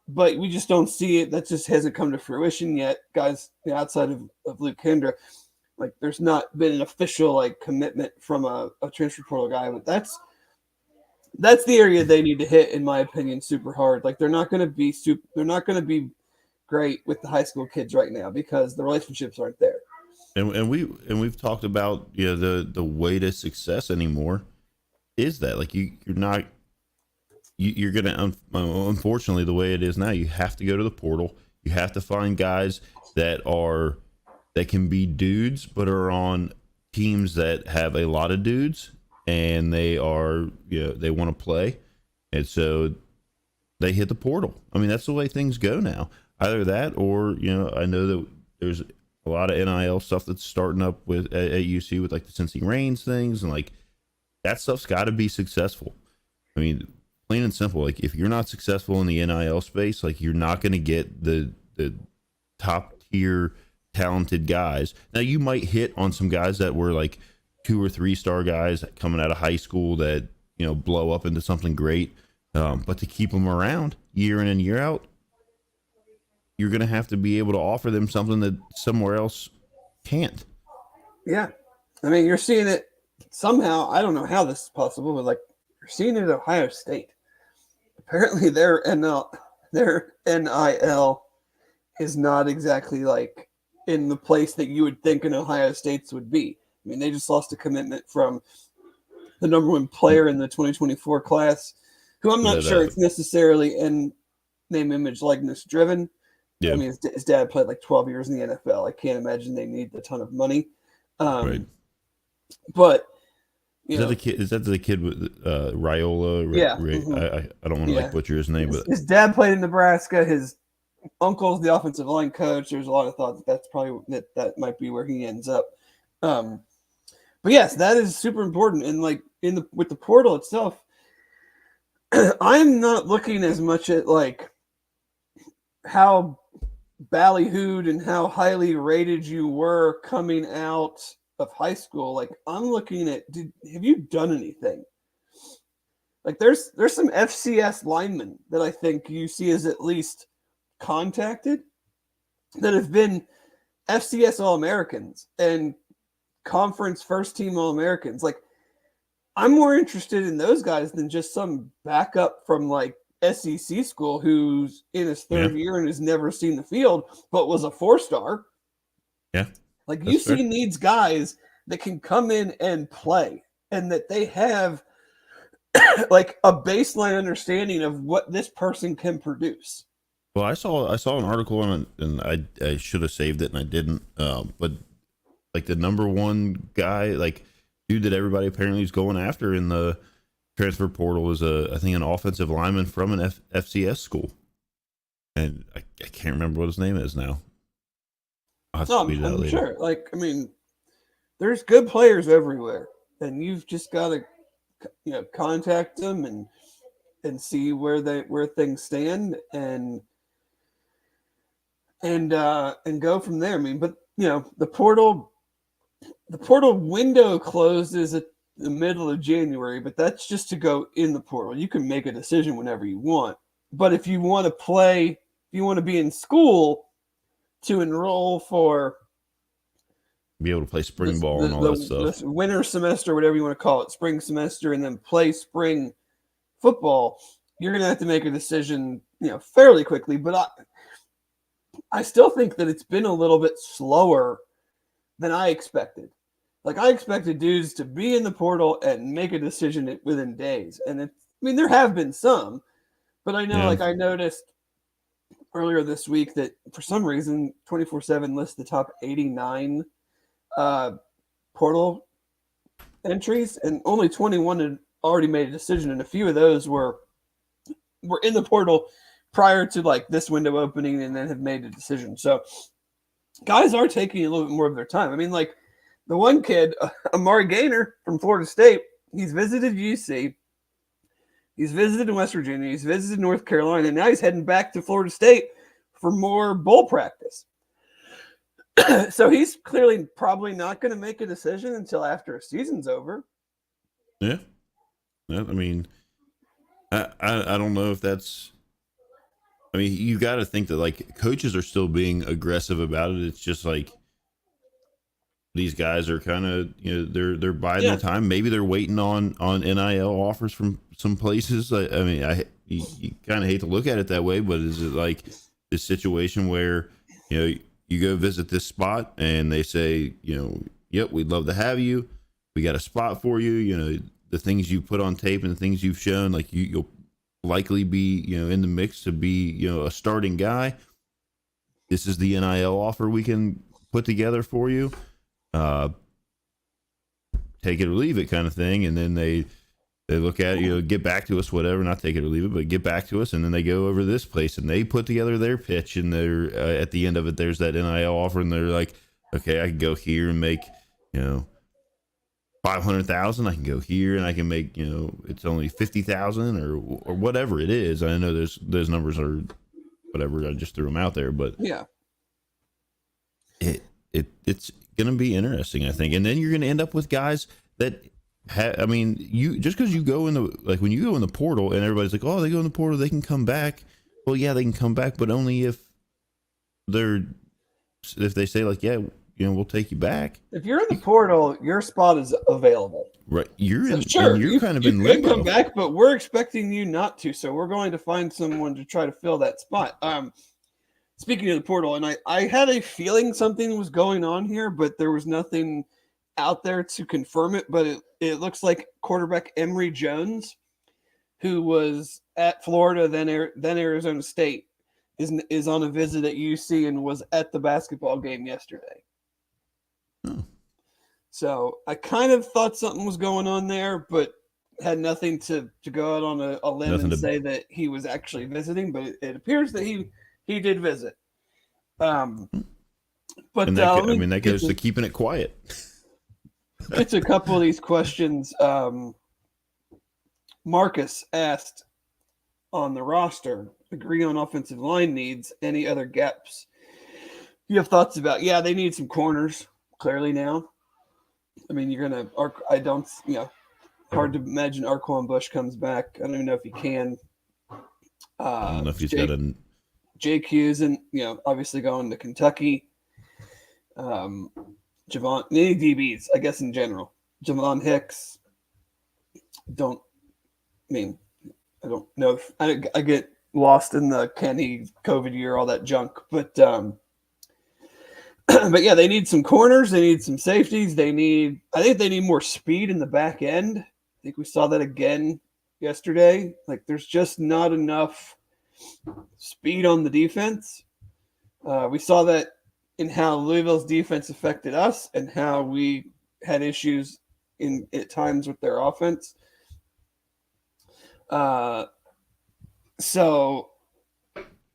but we just don't see it. That just hasn't come to fruition yet. Guys, outside of Luke Kendra, like, there's not been an official like commitment from a transfer portal guy, but that's the area they need to hit, in my opinion, super hard. Like, they're not going to be great with the high school kids right now because the relationships aren't there. And we've talked about the way to success anymore is that, like, you're gonna, unfortunately, the way it is now, you have to go to the portal. You have to find guys that can be dudes, but are on teams that have a lot of dudes, and they are, they want to play, and so they hit the portal. I mean, that's the way things go now. Either that, or I know that there's a lot of NIL stuff that's starting up at UC with like the Cincy Reigns things, and like that stuff's got to be successful. I mean, plain and simple. Like, if you're not successful in the NIL space, like, you're not going to get the top tier talented guys. Now, you might hit on some guys that were like 2 or 3 star guys coming out of high school that, blow up into something great. But to keep them around year in and year out, you're going to have to be able to offer them something that somewhere else can't. Yeah. I mean, you're seeing it somehow. I don't know how this is possible, but like you're seeing it at Ohio State. Apparently their NIL is not exactly like in the place that you would think an Ohio State's would be. I mean, they just lost a commitment from the number 1 player in the 2024 class, who I'm not sure it's necessarily in name, image, likeness driven. Yeah. I mean, his dad played like 12 years in the NFL. I can't imagine they need a ton of money. Right. But is that the kid with Raiola? Yeah. I don't want to butcher his name, but his dad played in Nebraska. His uncle's the offensive line coach. There's a lot of thought that's probably that might be where he ends up. But yes, that is super important. And like with the portal itself, I'm not looking as much at like how ballyhooed and how highly rated you were coming out of high school. Like I'm looking at, have you done anything? Like there's some FCS linemen that I think UC has at least contacted that have been FCS All-Americans and conference first team All-Americans. Like I'm more interested in those guys than just some backup from like SEC school who's in his 3rd year and has never seen the field, but was a 4-star. Yeah. Like UC needs guys that can come in and play and that they have like a baseline understanding of what this person can produce. Well, I saw an article on it, and I should have saved it and I didn't. But like the number 1 guy, like dude that everybody apparently is going after in the transfer portal is I think an offensive lineman from an FCS school, and I can't remember what his name is now. I'm sure. Like I mean, there's good players everywhere, and you've just got to contact them and see where things stand and go from there. I mean, but the portal window closes at the middle of January, but that's just to go in the portal. You can make a decision whenever you want. But if you want to play, if you want to be in school to enroll for be able to play spring ball and all that stuff, the winter semester, whatever you want to call it, spring semester, and then play spring football, you're going to have to make a decision, fairly quickly. But I still think that it's been a little bit slower than I expected. Like I expected dudes to be in the portal and make a decision within days. And there have been some, but I know, like I noticed earlier this week that for some reason 24/7 lists the top 89 portal entries, and only 21 had already made a decision, and a few of those were in the portal prior to like this window opening and then have made a decision. So guys are taking a little bit more of their time. I mean, like the one kid, Amari Gaynor from Florida State, he's visited UC, he's visited West Virginia, he's visited North Carolina, and now he's heading back to Florida State for more bowl practice. So he's clearly probably not going to make a decision until after a season's over. Yeah. I mean, I don't know if that's. I mean, you got to think that like coaches are still being aggressive about it. It's just like these guys are kind of they're biding their time. Maybe they're waiting on NIL offers from some places. I mean, you kind of hate to look at it that way, but is it like this situation where you go visit this spot and they say yep, we'd love to have you. We got a spot for you. The things you put on tape and the things you've shown, like you'll likely be in the mix to be a starting guy. This is the NIL offer we can put together for you. Take it or leave it kind of thing. And then they look at get back to us, whatever, not take it or leave it, but get back to us. And then they go over to this place and they put together their pitch, and they're at the end of it, there's that NIL offer, and they're like, okay, I can go here and make 500,000. I can go here and I can make it's only 50,000 or whatever it is. I know those numbers are whatever. I just threw them out there, but yeah, it's going to be interesting, I think. And then you're going to end up with guys that you just because you go in the when you go in the portal and everybody's like, oh, they go in the portal, they can come back. Well, yeah, they can come back, but only if they say like, yeah, we'll take you back. If you're in the portal, your spot is available. Right, you're in. Sure, you're kind of you in could limbo. come back, but we're expecting you not to. So we're going to find someone to try to fill that spot. Speaking of the portal, and I had a feeling something was going on here, but there was nothing out there to confirm it. But it looks like quarterback Emory Jones, who was at Florida, then Arizona State, is on a visit at UC and was at the basketball game yesterday. Oh. So I kind of thought something was going on there, but had nothing to go out on a limb say that he was actually visiting. But it appears that he did visit. But that goes to keeping it quiet. It's a couple of these questions. Marcus asked on the roster, agree on offensive line needs, any other gaps you have thoughts about? Yeah, they need some corners, clearly now. I mean, hard to imagine Arquon Bush comes back. I don't even know if he can. I don't know if he's got a... Jake Hughes and, obviously going to Kentucky. Javon, any DBs, I guess in general. Javon Hicks. I don't know if I get lost in the Kenny COVID year, all that junk, but yeah, they need some corners. They need some safeties. I think they need more speed in the back end. I think we saw that again yesterday. Like, there's just not enough speed on the defense. We saw that in how Louisville's defense affected us and how we had issues at times with their offense. So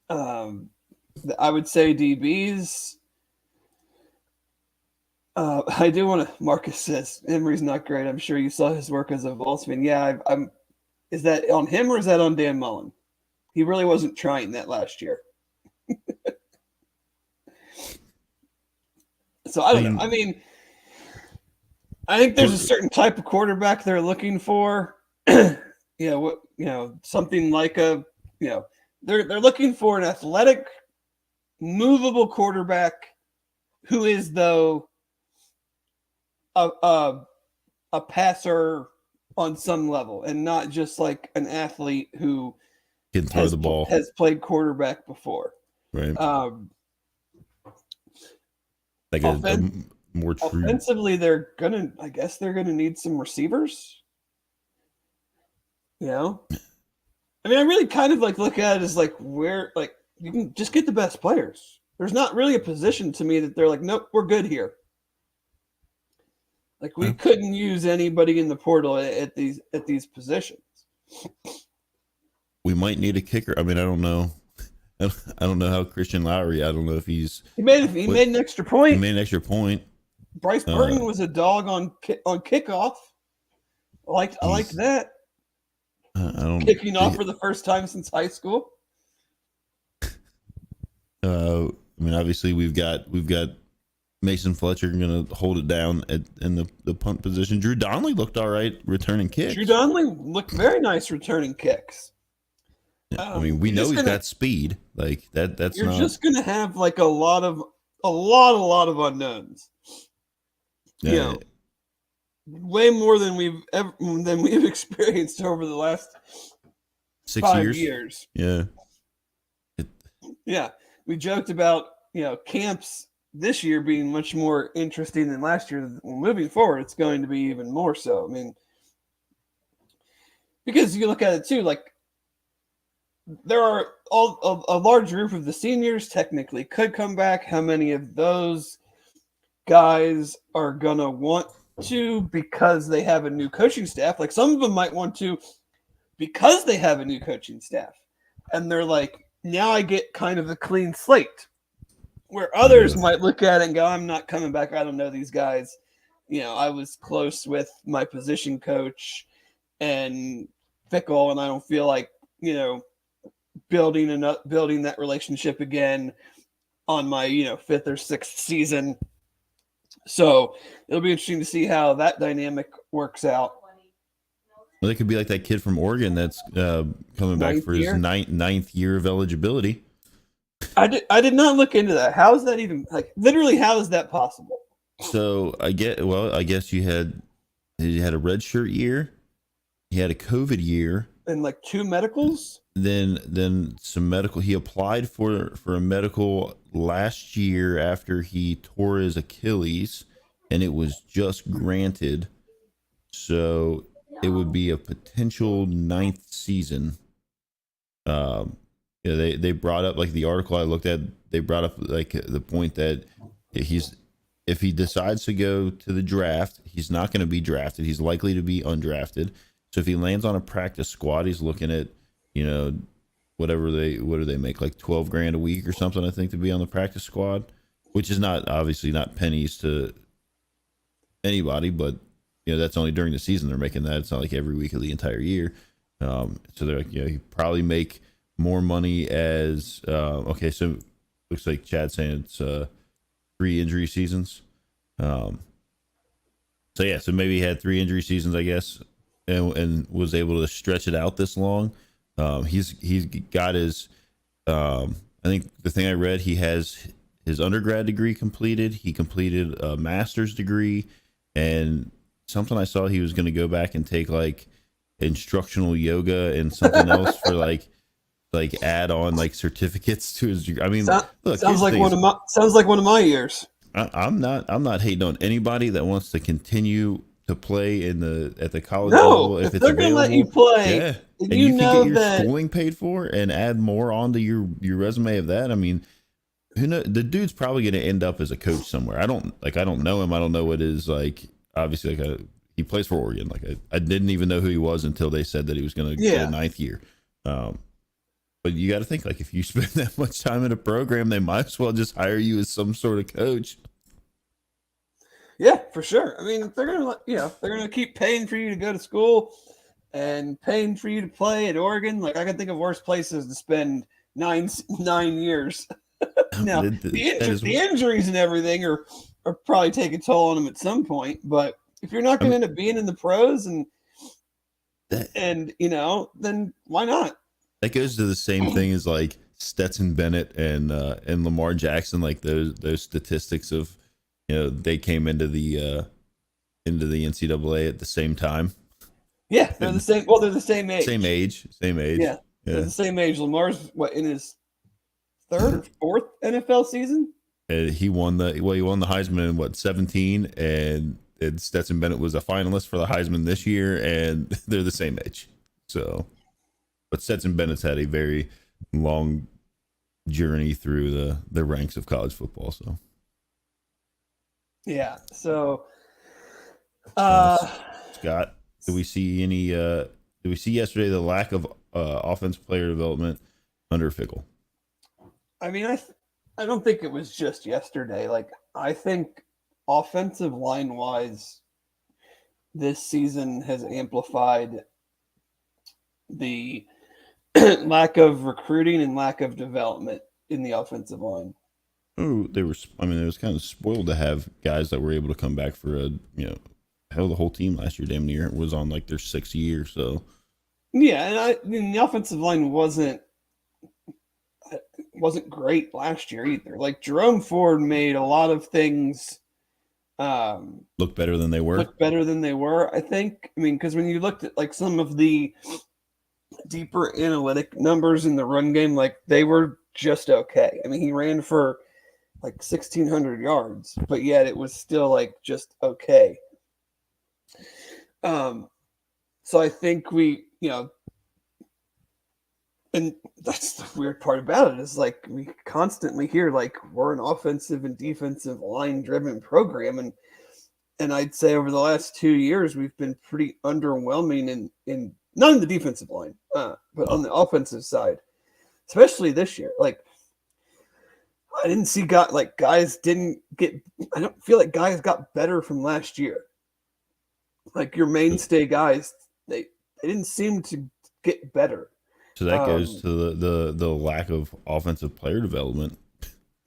I would say DBs. I do want to. Marcus says Emory's not great. I'm sure you saw his work as a Volksman. Yeah, is that on him or is that on Dan Mullen? He really wasn't trying that last year. So I don't know. I mean, I think there's a certain type of quarterback they're looking for. Something like they're looking for an athletic, movable quarterback who is, though, a passer on some level and not just like an athlete who can throw the ball, has played quarterback before. Right. More true. Offensively, they're gonna need some receivers. I mean, I really kind of look at it as where you can just get the best players. There's not really a position to me that they're like, nope, we're good here. We couldn't use anybody in the portal at these positions. We might need a kicker. I mean, I don't know. I don't know how Christian Lowry. I don't know if he made an extra point. He made an extra point. Bryce Burton was a dog on kickoff. I liked that. Kicking off for the first time since high school. I mean, obviously we've got Mason Fletcher going to hold it down in the punt position. Drew Donnelly looked all right returning kicks. Drew Donnelly looked very nice returning kicks. I mean, we know he's got speed. That's you're just going to have a lot of unknowns. Yeah. Way more than we've experienced over the last 6 years. Yeah. Yeah. We joked about, camps this year being much more interesting than last year. Moving forward, it's going to be even more so. I mean, because you look at it too, there are a large group of the seniors technically could come back. How many of those guys are going to want to because they have a new coaching staff? Some of them might want to because they have a new coaching staff. And they're like, now I get kind of a clean slate. Where others might look at it and go, I'm not coming back. I don't know these guys. I was close with my position coach and Fickle, and I don't feel like, building that relationship again on my, fifth or sixth season. So it'll be interesting to see how that dynamic works out. Well, it could be like that kid from Oregon that's coming back for his ninth year of eligibility. I did not look into that. How is that even literally? How is that possible? So I guess you had a red shirt year, he had a COVID year, and like 2 medicals. Then some medical. He applied for a medical last year after he tore his Achilles, and it was just granted. So it would be a potential 9th season. Yeah, they brought up, like, the article I looked at. They brought up like the point that if he decides to go to the draft, he's not going to be drafted. He's likely to be undrafted. So if he lands on a practice squad, he's looking at, what do they make, like $12,000 a week or something, I think, to be on the practice squad, which is obviously not pennies to anybody, but that's only during the season they're making that. It's not like every week of the entire year. So they're like, you probably make more money as okay. So looks like Chad's saying it's 3 injury seasons. So maybe he had 3 injury seasons, I guess, and was able to stretch it out this long. He's got his I think the thing I read, he has his undergrad degree completed. He completed a master's degree, and something I saw, he was going to go back and take like instructional yoga and something else for like add on like certificates to his degree. I mean, look, sounds like one of my years. I'm not hating on anybody that wants to continue to play at the college level if it's they're going to let you play. Yeah, and you can get your schooling paid for and add more onto your resume of that. I mean, who knows? The dude's probably going to end up as a coach somewhere. I don't know him. I don't know what his, like, obviously, he plays for Oregon. Like, I didn't even know who he was until they said that he was going to get a 9th year. But you got to think, like, if you spend that much time in a program, they might as well just hire you as some sort of coach. Yeah, for sure. I mean, they're gonna keep paying for you to go to school and paying for you to play at Oregon. Like, I can think of worse places to spend 9 years. Now, the injuries and everything are probably take a toll on them at some point. But if you're not going to end up being in the pros then why not? That goes to the same thing as like Stetson Bennett and Lamar Jackson. Like those statistics of, they came into the NCAA at the same time. Yeah, they're the same. Well, they're the same age. Same age. Yeah, they're the same age. Lamar's in his 3rd or 4th NFL season. And he won the Heisman in 17, and Stetson Bennett was a finalist for the Heisman this year, and they're the same age. So, but Stetson Bennett's had a very long journey through the ranks of college football. So, yeah. So, Scott, did we see yesterday the lack of offensive player development under Fickle? I mean, I don't think it was just yesterday. Like, I think offensive line wise, this season has amplified the lack of recruiting and lack of development in the offensive line. Oh, it was kind of spoiled to have guys that were able to come back for the whole team last year damn near was on like their 6th year. So yeah, and the offensive line wasn't great last year either. Like, Jerome Ford made a lot of things look better than they were. I think. I mean, because when you looked at like some of the deeper analytic numbers in the run game, like, they were just okay. I mean, he ran for like 1,600 yards, but yet it was still like just okay. So I think we, and that's the weird part about it is, like, we constantly hear like we're an offensive and defensive line driven program, and I'd say over the last 2 years we've been pretty underwhelming in not in the defensive line, but on the offensive side, especially this year. Like, I didn't see guys didn't get. I don't feel like guys got better from last year. Like, your mainstay guys, they didn't seem to get better. So that goes to the lack of offensive player development.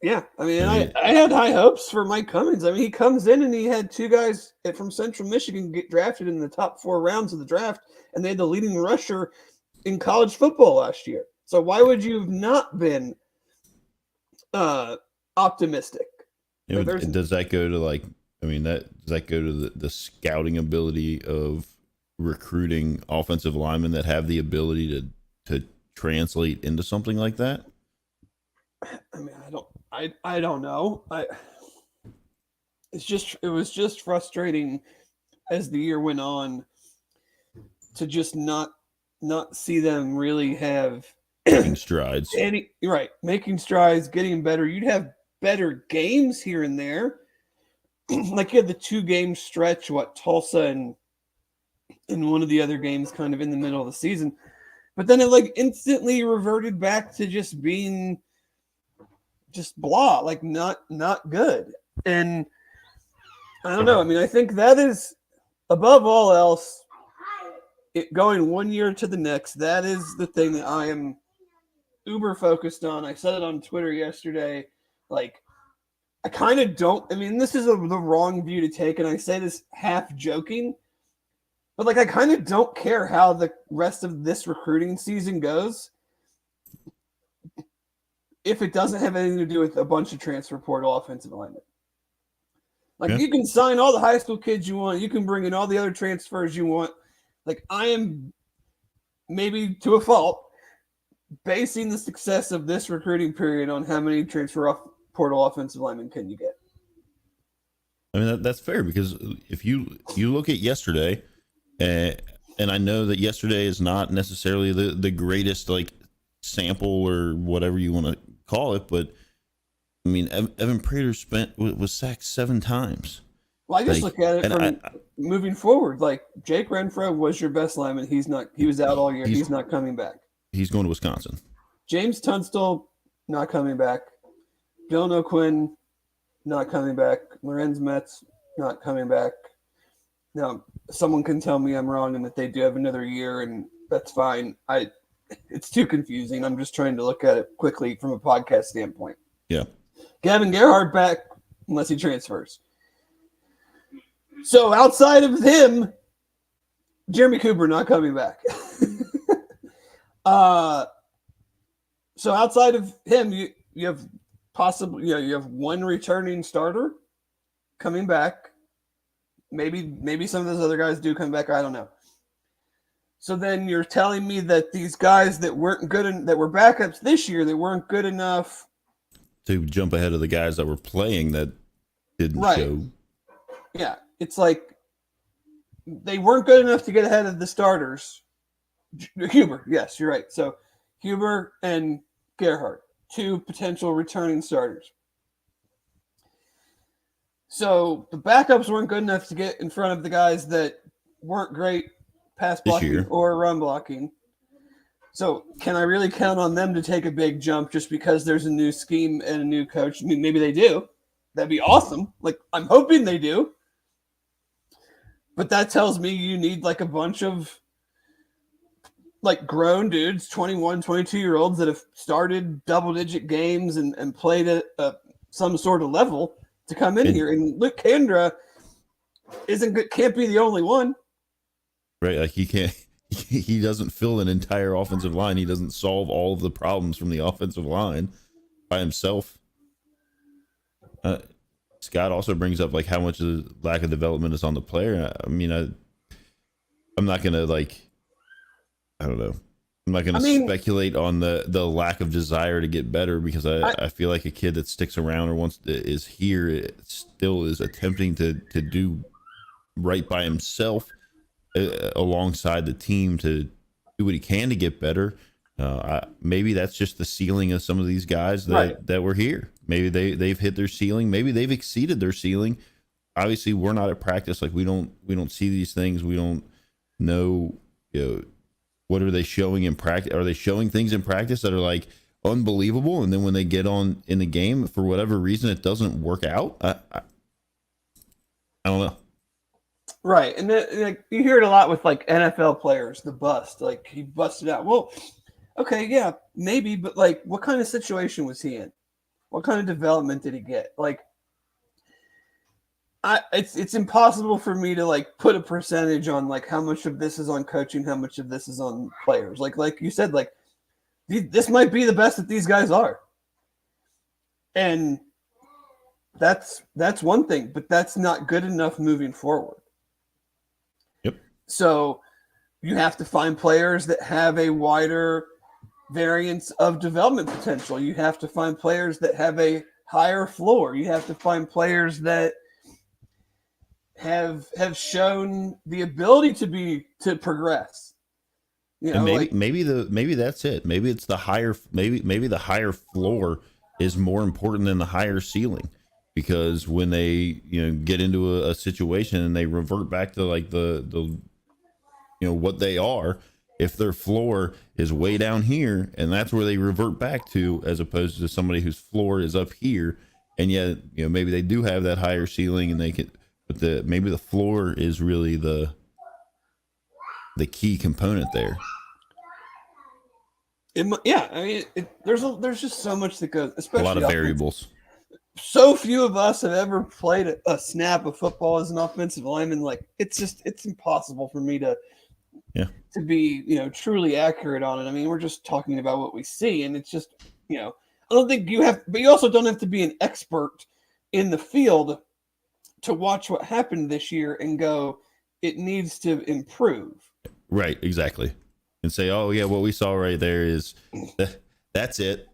Yeah, I mean, I had high hopes for Mike Cummings. I mean, he comes in and he had two guys from Central Michigan get drafted in the top 4 rounds of the draft, and they had the leading rusher in college football last year. So why would you have not been optimistic? Does that go to like? I mean, does that go to the scouting ability of recruiting offensive linemen that have the ability to translate into something like that? I mean, I don't know. It was just frustrating as the year went on to just not see them really have making strides. Making strides, getting better. You'd have better games here and there. Like you had the 2-game stretch, Tulsa and one of the other games kind of in the middle of the season. But then it like instantly reverted back to just being just blah, like not good. And I don't know. I mean, I think that is above all else, going one year to the next, that is the thing that I am uber focused on. I said it on Twitter yesterday. Like, I kind of don't. I mean, this is the wrong view to take, and I say this half joking, but like, I kind of don't care how the rest of this recruiting season goes if it doesn't have anything to do with a bunch of transfer portal offensive linemen. Like, you can sign all the high school kids you want. You can bring in all the other transfers you want. Like, I am, maybe to a fault, basing the success of this recruiting period on how many transfer portal offensive linemen can you get. I mean, that's fair, because if you look at yesterday, and I know that yesterday is not necessarily the greatest like sample or whatever you want to call it, but I mean, Evan Prater was sacked 7 times. Well, I just look at it from moving forward. Like, Jake Renfro was your best lineman. He was out all year. He's not coming back. He's going to Wisconsin. James Tunstall, not coming back. Dylan O'Quinn, not coming back. Lorenz Metz, not coming back. Now, someone can tell me I'm wrong and that they do have another year, and that's fine. It's too confusing. I'm just trying to look at it quickly from a podcast standpoint. Yeah. Gavin Gerhardt back unless he transfers. So outside of him, Jeremy Cooper not coming back. So outside of him, you have possibly you have one returning starter coming back. Maybe some of those other guys do come back. I don't know. So then you're telling me that these guys that weren't good that were backups this year, they weren't good enough to jump ahead of the guys that were playing that didn't show. Yeah, it's like they weren't good enough to get ahead of the starters. Huber, yes, you're right. So Huber and Gerhardt, 2 potential returning starters. So the backups weren't good enough to get in front of the guys that weren't great pass blocking or run blocking. So can I really count on them to take a big jump just because there's a new scheme and a new coach? I mean, maybe they do. That'd be awesome. Like, I'm hoping they do. But that tells me you need like a bunch of like grown dudes, 21, 22-year-olds that have started double-digit games and played at some sort of level to come in here. And Luke Kandra can't be the only one. Right, like he doesn't fill an entire offensive line. He doesn't solve all of the problems from the offensive line by himself. Scott also brings up like how much of the lack of development is on the player. I mean, I'm not gonna I don't know. I'm not gonna speculate on the lack of desire to get better, because I feel like a kid that sticks around or is here still is attempting to do right by himself alongside the team to do what he can to get better. Maybe that's just the ceiling of some of these guys that were here. Maybe they've hit their ceiling. Maybe they've exceeded their ceiling. Obviously, we're not at practice. Like, we don't see these things. We don't know, what are they showing in practice? Are they showing things in practice that are like unbelievable, and then when they get on in the game, for whatever reason, it doesn't work out? I don't know. Right, and like, you hear it a lot with like NFL players, the bust. Like, he busted out. Well, okay, yeah, maybe, but like, what kind of situation was he in? What kind of development did he get? Like, it's impossible for me to like put a percentage on like how much of this is on coaching, how much of this is on players. Like you said, like this might be the best that these guys are, and that's one thing, but that's not good enough moving forward. Yep. So you have to find players that have a wider variance of development potential. You have to find players that have a higher floor. You have to find players that have shown the ability to progress. You know, and maybe that's it. Maybe it's the higher maybe the higher floor is more important than the higher ceiling, because when they get into a situation and they revert back to like the what they are, if their floor is way down here and that's where they revert back to, as opposed to somebody whose floor is up here, and yet maybe they do have that higher ceiling and they can, but maybe the floor is really the key component there. Yeah, I mean, there's just so much that goes, especially a lot of variables. So few of us have ever played a snap of football as an offensive lineman. Like, it's impossible for me to be truly accurate on it. I mean, we're just talking about what we see, and it's just I don't think you have, but you also don't have to be an expert in the field to watch what happened this year and go, it needs to improve. Right, exactly. And say, oh yeah, what we saw right there is that's it.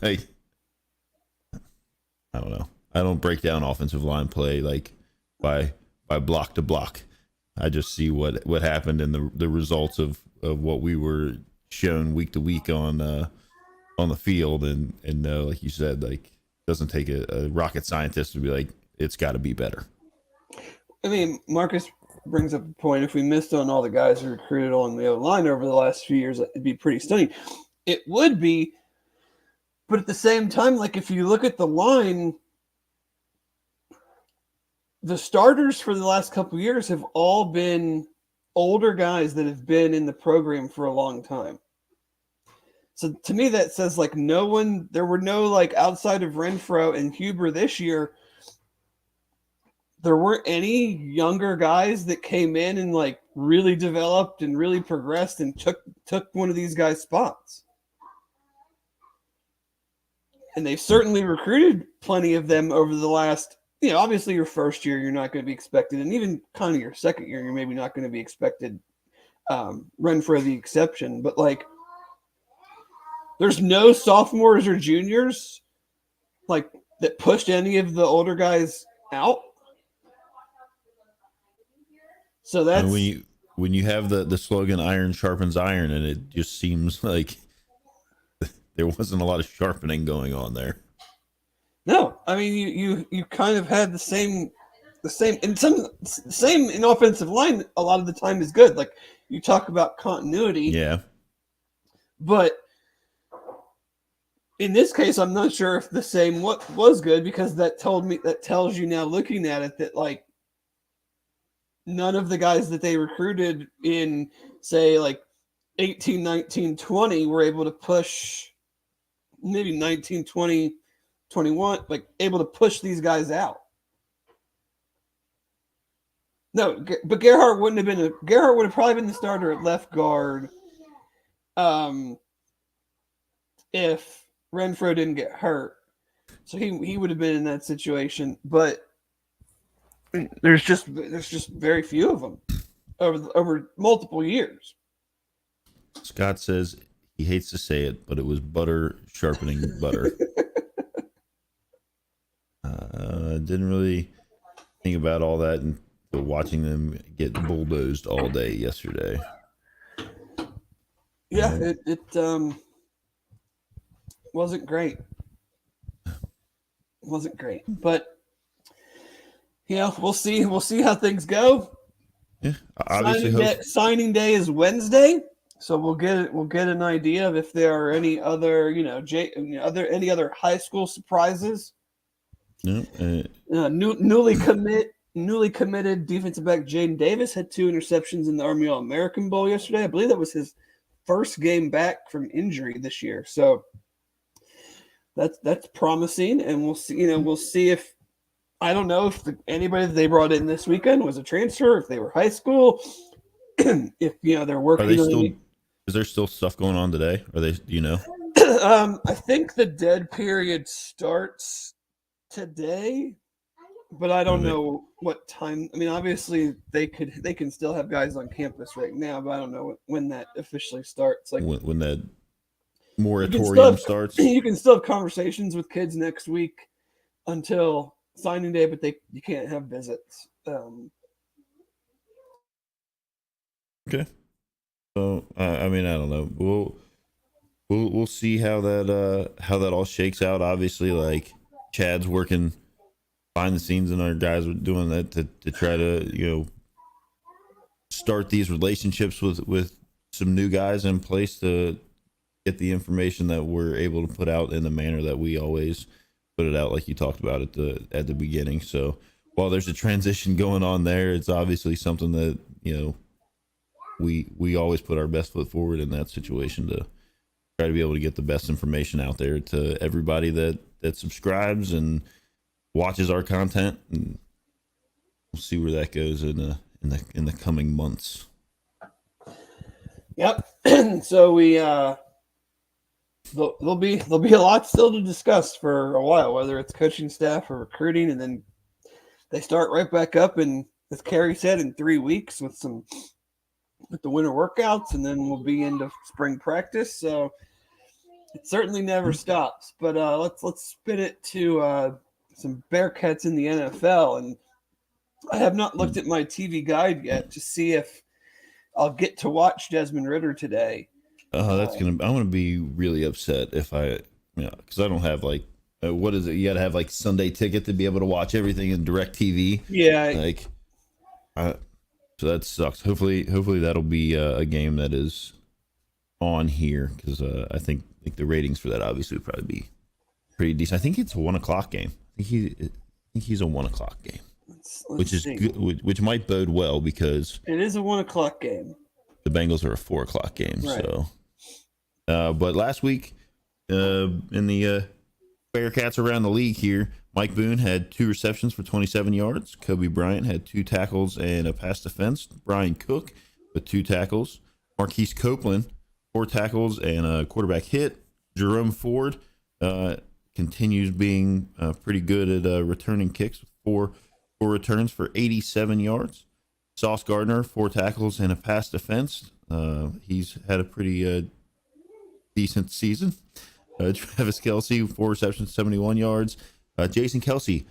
Like, I don't know. I don't break down offensive line play like by block to block. I just see what happened in the results of what we were shown week to week on the field, and like you said, like, it doesn't take a rocket scientist to be like, it's got to be better. I mean, Marcus brings up a point. If we missed on all the guys who recruited on the O-line over the last few years, it'd be pretty stunning. It would be, but at the same time, like, if you look at the line, the starters for the last couple of years have all been older guys that have been in the program for a long time. So to me, that says like there were no, like, outside of Renfro and Huber this year, there weren't any younger guys that came in and like really developed and really progressed and took one of these guys' spots. And they've certainly recruited plenty of them over the last, obviously your first year, you're not going to be expected. And even kind of your second year, you're maybe not going to be expected. Renfro the exception, but like, there's no sophomores or juniors like that pushed any of the older guys out. So that's when you have the slogan "Iron sharpens iron," and it just seems like there wasn't a lot of sharpening going on there. No, I mean you kind of had the same and same in offensive line. A lot of the time is good. Like, you talk about continuity, yeah, but in this case, I'm not sure if the same what was good, because that tells you now, looking at it, that like none of the guys that they recruited in, say, like 18, 19, 20 were able to push, maybe 19, 20, 21, like able to push these guys out. No, but Gerhardt would have probably been the starter at left guard if Renfro didn't get hurt. So he would have been in that situation, but there's just very few of them over multiple years. Scott says he hates to say it, but it was butter sharpening butter. Didn't really think about all that and watching them get bulldozed all day yesterday. Yeah, it wasn't great. Wasn't great, but we'll see how things go. Yeah, obviously signing day is Wednesday, so we'll get an idea of if there are any other any other high school surprises. No, newly committed defensive back Jaden Davis had 2 interceptions in the Army All-American Bowl yesterday. I believe that was his first game back from injury this year. So that's promising, and we'll see. We'll see if I don't know if anybody that they brought in this weekend was a transfer, if they were high school, if they're working. Are they still? Is there still stuff going on today? Are they? I think the dead period starts today, but I don't know what time. I mean, obviously they can still have guys on campus right now, but I don't know when that officially starts. Like when that moratorium starts. You can still have conversations with kids next week until signing day, but you can't have visits. Okay. So I mean, I don't know. We'll see how that all shakes out. Obviously, like Chad's working behind the scenes, and our guys are doing that to try to start these relationships with some new guys in place to get the information that we're able to put out in the manner that we always put it out, like you talked about at the beginning. So while there's a transition going on there, it's obviously something that we always put our best foot forward in that situation to try to be able to get the best information out there to everybody that subscribes and watches our content, and we'll see where that goes in the coming months. Yep. So we there'll be a lot still to discuss for a while, whether it's coaching staff or recruiting, and then they start right back up, and as Carrie said, in 3 weeks with the winter workouts, and then we'll be into spring practice. So it certainly never stops. But let's spin it to some Bearcats in the NFL, and I have not looked at my TV guide yet to see if I'll get to watch Desmond Ridder today. I'm gonna be really upset if because I don't have what is it? You got to have Sunday ticket to be able to watch everything in direct TV. Yeah. So that sucks. Hopefully that'll be a game that is on here, because I think the ratings for that obviously would probably be pretty decent. I think it's a 1:00 game. I think he's a 1:00 game, which is good, which might bode well because it is a 1:00 game. The Bengals are a 4:00 game. Right. So, but last week in the Bearcats around the league here, Mike Boone had 2 receptions for 27 yards. Kobe Bryant had 2 tackles and a pass defense. Brian Cook with 2 tackles. Marquise Copeland, 4 tackles and a quarterback hit. Jerome Ford continues being pretty good at returning kicks with 4 returns for 87 yards. Sauce Gardner, 4 tackles and a pass defense. He's had a pretty decent season. Travis Kelce, 4 receptions, 71 yards. Jason Kelce,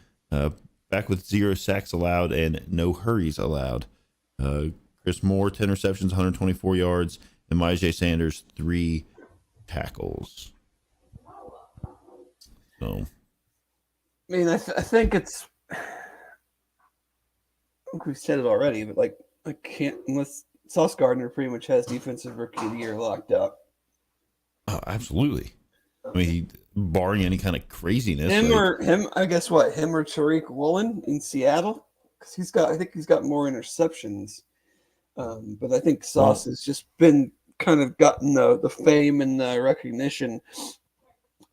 back with 0 sacks allowed and no hurries allowed. Chris Moore, 10 receptions, 124 yards. And Myjai Sanders, 3 tackles. So, I mean, I think it's. I think we've said it already, but I can't unless Sauce Gardner pretty much has defensive rookie of the year locked up. Oh, absolutely. I mean, barring any kind of craziness. I guess what? Him or Tariq Woolen in Seattle? Because I think he's got more interceptions. But I think Sauce has just been kind of gotten the fame and the recognition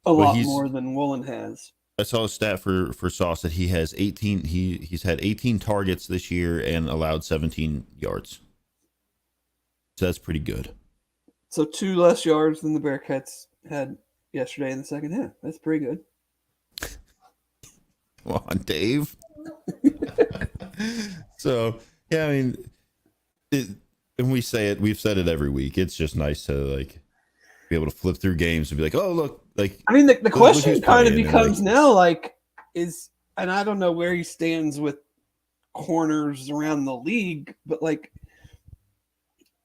a lot more than Woolen has. I saw a stat for Sauce that he has 18. He's had 18 targets this year and allowed 17 yards. So that's pretty good. So 2 less yards than the Bearcats had yesterday in the second half. That's pretty good. Come on, Dave. So yeah, I mean, and we've said it every week. It's just nice to be able to flip through games and be like, oh look, I mean, the question kind of becomes now, and I don't know where he stands with corners around the league, but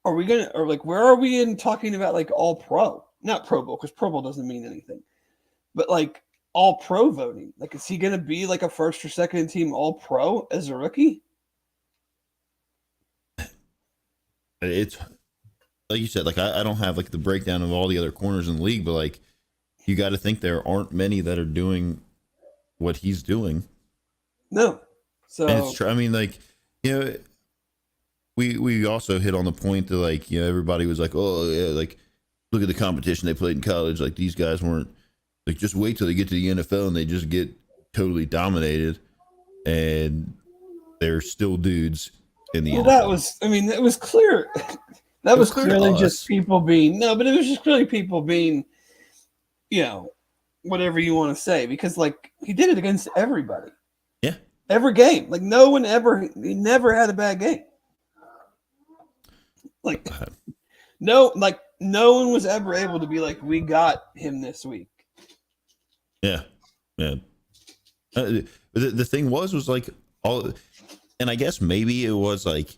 are we gonna, or where are we in talking about all pro, not Pro Bowl, because Pro Bowl doesn't mean anything, but all pro voting? Is he gonna be a first or second team all pro as a rookie? It's like you said, I don't have the breakdown of all the other corners in the league, but you got to think there aren't many that are doing what he's doing. No. So and it's true. I mean, we also hit on the point that everybody was oh yeah, look at the competition they played in college. These guys weren't Like, just wait till they get to the NFL and they just get totally dominated, and they're still dudes in the Well, NFL. it was clear. That It was was clear to clearly just us. people being no, but it was just clearly people being, you know, whatever you want to say, because like he did it against everybody, Yeah. every game. Like no one ever, he never had a bad game. Like no one was ever able to be like, we got him this week. Yeah. Yeah. The thing was like all, and I guess maybe it was like,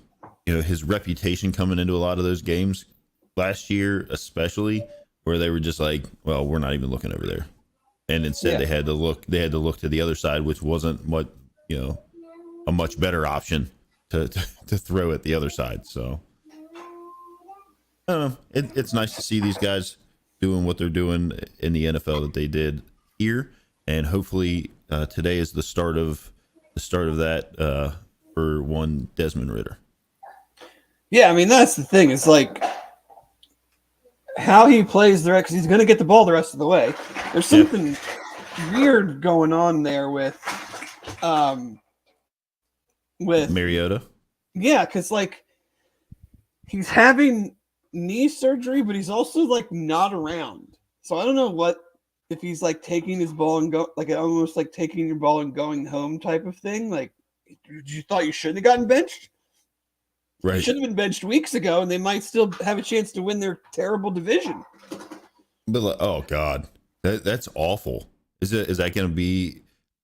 his reputation coming into a lot of those games last year, especially where they were just like, well, we're not even looking over there. And instead they had to look to the other side, which wasn't a much better option to throw at the other side. So I don't know. It's nice to see these guys doing what they're doing in the NFL that they did here, and hopefully today is the start of that for one Desmond Ridder. Yeah, I mean that's the thing. It's like how he plays the rest. Because he's going to get the ball the rest of the way. There's something weird going on there with Mariota. Yeah, because like he's having knee surgery, but he's also like not around. So I don't know if he's like taking his ball and go like almost like taking your ball and going home type of thing. Like you thought you shouldn't have gotten benched. Right. You should have been benched weeks ago, and they might still have a chance to win their terrible division. But oh god, that's awful. Is that going to be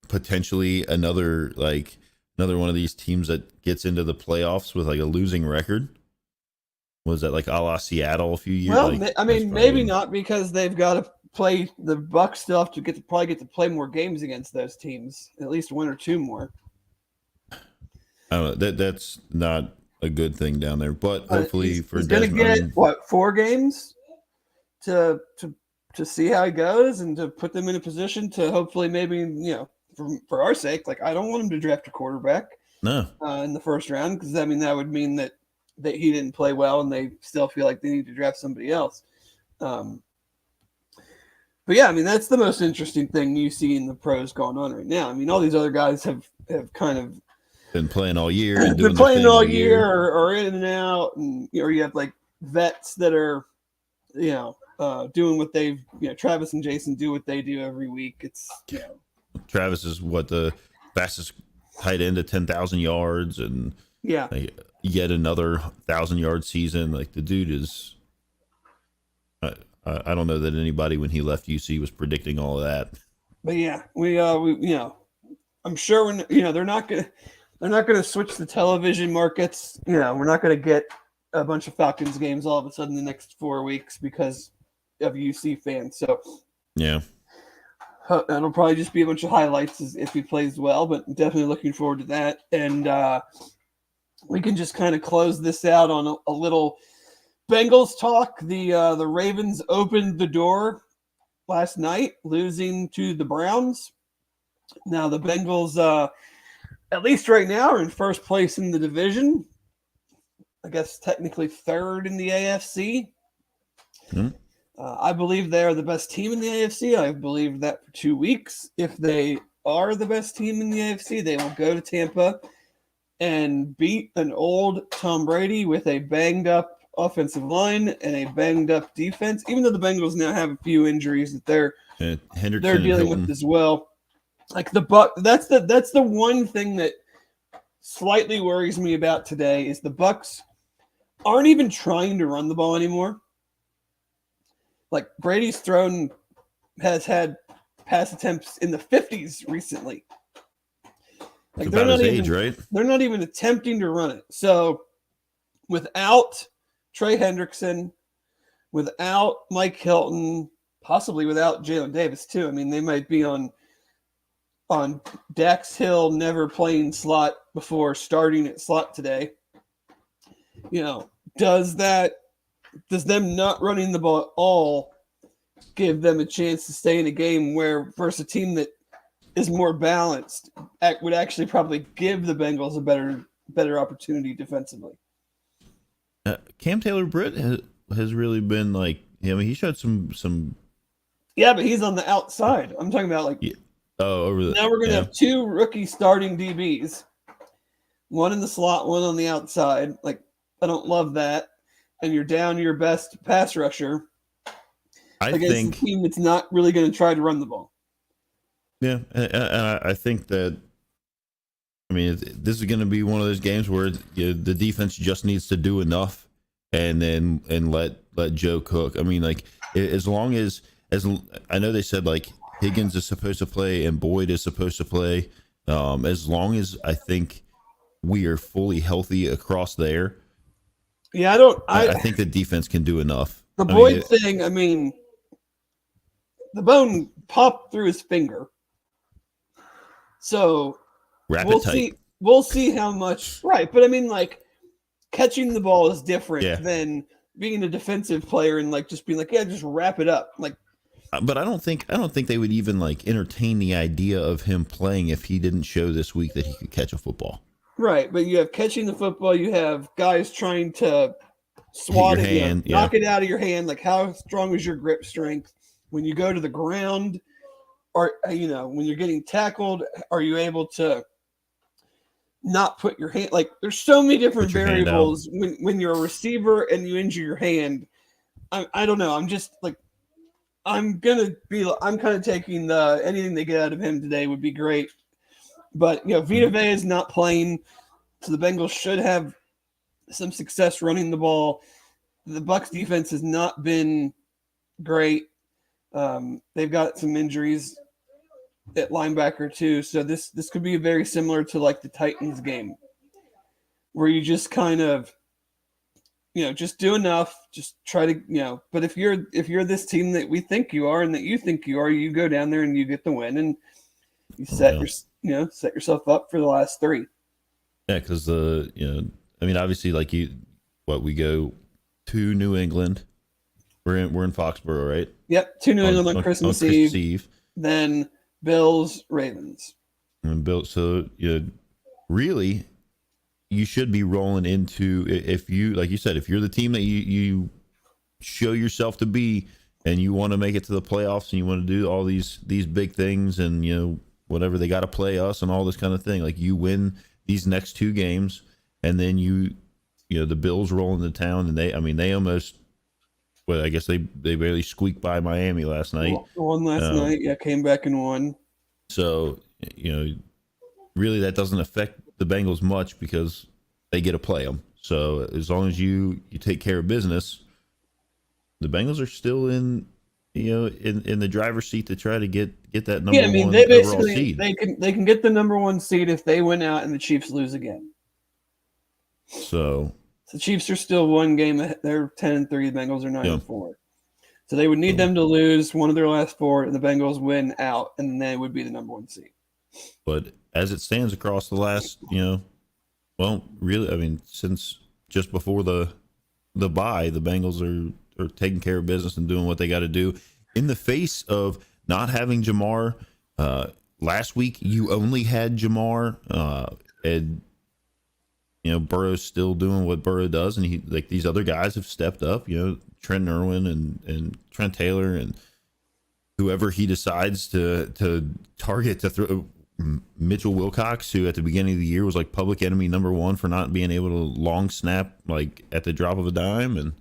potentially another one of these teams that gets into the playoffs with like a losing record? Was that like a la Seattle a few years? Well, like, I mean, maybe not, because they've got to play the Bucs. Still have to probably get to play more games against those teams, at least one or two more. I don't know. That's not a good thing down there, but hopefully he's going to get 4 games to see how he goes and to put them in a position to hopefully maybe for our sake. Like I don't want him to draft a quarterback in the first round, because that would mean that he didn't play well and they still feel like they need to draft somebody else. But yeah, I mean that's the most interesting thing you see in the pros going on right now. I mean all these other guys have kind of been playing all year and been playing all year or in and out, and or you have like vets that are doing what they've Travis and Jason do what they do every week. It's Travis is the fastest tight end to 10,000 yards, and yet another 1,000-yard season. Like the dude is, I don't know that anybody when he left UC was predicting all of that. But yeah, we I'm sure when they're not gonna switch the television markets. We're not gonna get a bunch of Falcons games all of a sudden the next 4 weeks because of UC fans. So yeah, it'll probably just be a bunch of highlights if he plays well, but definitely looking forward to that. And we can just kind of close this out on a little Bengals talk. The Ravens opened the door last night, losing to the Browns. Now the Bengals, at least right now, are in first place in the division. I guess technically third in the AFC. Mm-hmm. I believe they are the best team in the AFC. I've believed that for 2 weeks. If they are the best team in the AFC, they will go to Tampa and beat an old Tom Brady with a banged up offensive line and a banged up defense, even though the Bengals now have a few injuries that they're dealing with as well. Like that's the one thing that slightly worries me about today is the Bucs aren't even trying to run the ball anymore. Like Brady's has had pass attempts in the 50s recently. Like they're not even, right? They're not even attempting to run it. So without Trey Hendrickson, without Mike Hilton, possibly without Jalen Davis too. I mean, they might be on Dax Hill never playing slot before starting at slot today. Does them not running the ball at all give them a chance to stay in a game where versus a team that is more balanced would actually probably give the Bengals a better opportunity defensively? Cam Taylor-Britt has really been like, he showed some Yeah, but he's on the outside. I'm talking about like over the now we're gonna have two rookie starting DBs, one in the slot, one on the outside. Like I don't love that, and you're down your best pass rusher against a team that's not really going to try to run the ball. Yeah, and I think that. I mean, this is going to be one of those games where the defense just needs to do enough, and then let Joe cook. I mean, like as long as I know they said like Higgins is supposed to play and Boyd is supposed to play. As long as I think we are fully healthy across there. Yeah, I think the defense can do enough. The Boyd thing, I mean, the bone popped through his finger, so we'll see how much. Right, but I mean, like catching the ball is different than being a defensive player and like just being like, yeah, just wrap it up, like. But I don't think they would even like entertain the idea of him playing if he didn't show this week that he could catch a football. Right, but you have catching the football, you have guys trying to swat it, knock it out of your hand. Like how strong is your grip strength when you go to the ground, or when you're getting tackled? Are you able to not put your hand? Like there's so many different variables when you're a receiver and you injure your hand. I don't know. I'm just like. I'm kind of taking anything they get out of him today would be great. But, Vita Vea is not playing, so the Bengals should have some success running the ball. The Bucs defense has not been great. They've got some injuries at linebacker too, so this could be very similar to like the Titans game where you just kind of just do enough, just try to, but if you're this team that we think you are and that you think you are, you go down there and you get the win and you set yourself up for the last three. Yeah, because I mean, obviously, like we go to New England. We're in Foxborough, right? Yep, to New England on Christmas Eve. Then Bills, Ravens. And Bills. So really. You should be rolling into, if you, like you said, if you're the team that you show yourself to be and you want to make it to the playoffs and you want to do all these big things and, whatever, they got to play us and all this kind of thing. Like you win these next two games and then the Bills roll into town and they almost, well, I guess they barely squeaked by Miami last night. Won last night. Yeah, came back and won. So, really that doesn't affect the Bengals much because they get to play them. So as long as you take care of business, the Bengals are still in the driver's seat to try to get that number one overall seed. They can get the number one seed if they win out and the Chiefs lose again. So the Chiefs are still one game. They're 10-3. The Bengals are 9-4. So they would need them to lose one of their last four, and the Bengals win out, and they would be the number one seed. But as it stands across the last, well, really, I mean, since just before the bye, the Bengals are taking care of business and doing what they got to do. In the face of not having Jamar, last week you only had Jamar, and Burrow's still doing what Burrow does, and these other guys have stepped up. Trent Irwin and Trent Taylor and whoever he decides to target to throw. Mitchell Wilcox, who at the beginning of the year was like public enemy number one for not being able to long snap like at the drop of a dime, and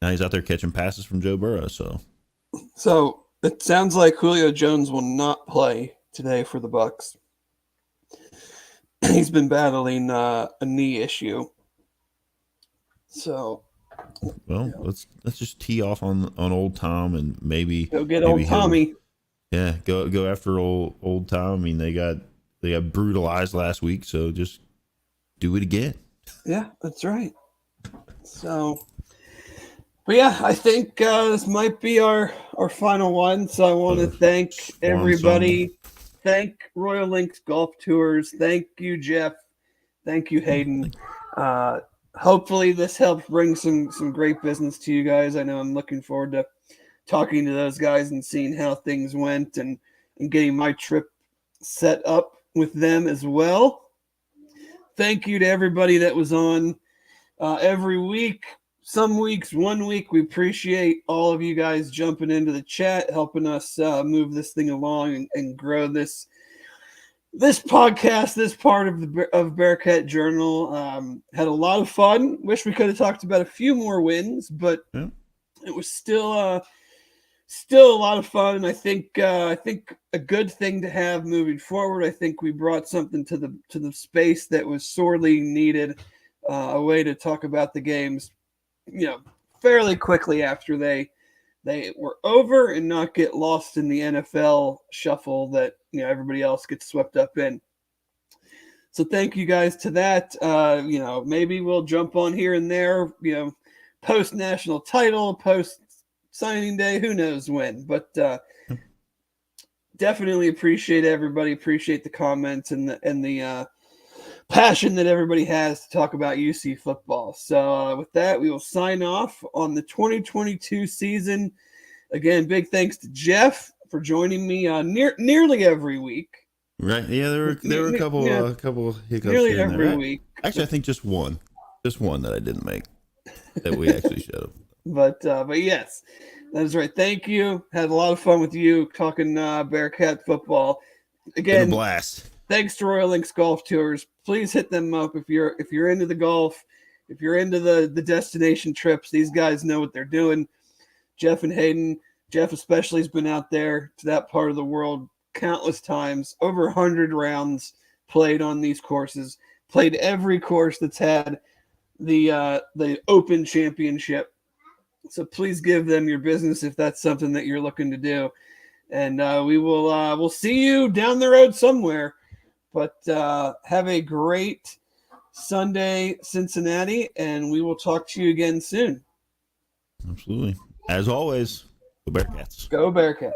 now he's out there catching passes from Joe Burrow. So it sounds like Julio Jones will not play today for the Bucs. He's been battling a knee issue. So, well, let's just tee off on old Tom and maybe old Tommy. Yeah, go after old Tom. I mean, they got brutalized last week, so just do it again. Yeah, that's right. So, but yeah, I think this might be our final one. So I want to thank everybody. Thank Royal Links Golf Tours. Thank you, Jeff. Thank you, Hayden. Hopefully this helps bring some great business to you guys. I know I'm looking forward to talking to those guys and seeing how things went and getting my trip set up with them as well. Thank you to everybody that was on every week. some weeks, 1 week. We appreciate all of you guys jumping into the chat, helping us move this thing along and grow this podcast, this part of Bearcat Journal. Had a lot of fun. Wish we could have talked about a few more wins, but it was still a lot of fun. And I think a good thing to have moving forward. I think we brought something to the space that was sorely needed. A way to talk about the games, fairly quickly after they were over and not get lost in the NFL shuffle that everybody else gets swept up in. So thank you guys to that. Maybe we'll jump on here and there, post national title, post signing day, who knows when, but definitely appreciate everybody. Appreciate the comments and the passion that everybody has to talk about UC football. So with that, we will sign off on the 2022 season. Again, big thanks to Jeff for joining me nearly every week. Right? Yeah, there were a couple hiccups nearly here and every there. week. Actually, I think just one that I didn't make that we actually should have. But yes, that is right. Thank you. Had a lot of fun with you talking Bearcat football. Again, been a blast. Thanks to Royal Links Golf Tours. Please hit them up if you're into the golf, if you're into the destination trips. These guys know what they're doing. Jeff and Hayden. Jeff especially has been out there to that part of the world countless times. Over 100 rounds played on these courses. Played every course that's had the Open Championship. So please give them your business if that's something that you're looking to do. And we'll see you down the road somewhere. But have a great Sunday, Cincinnati, and we will talk to you again soon. Absolutely. As always, go Bearcats. Go Bearcats.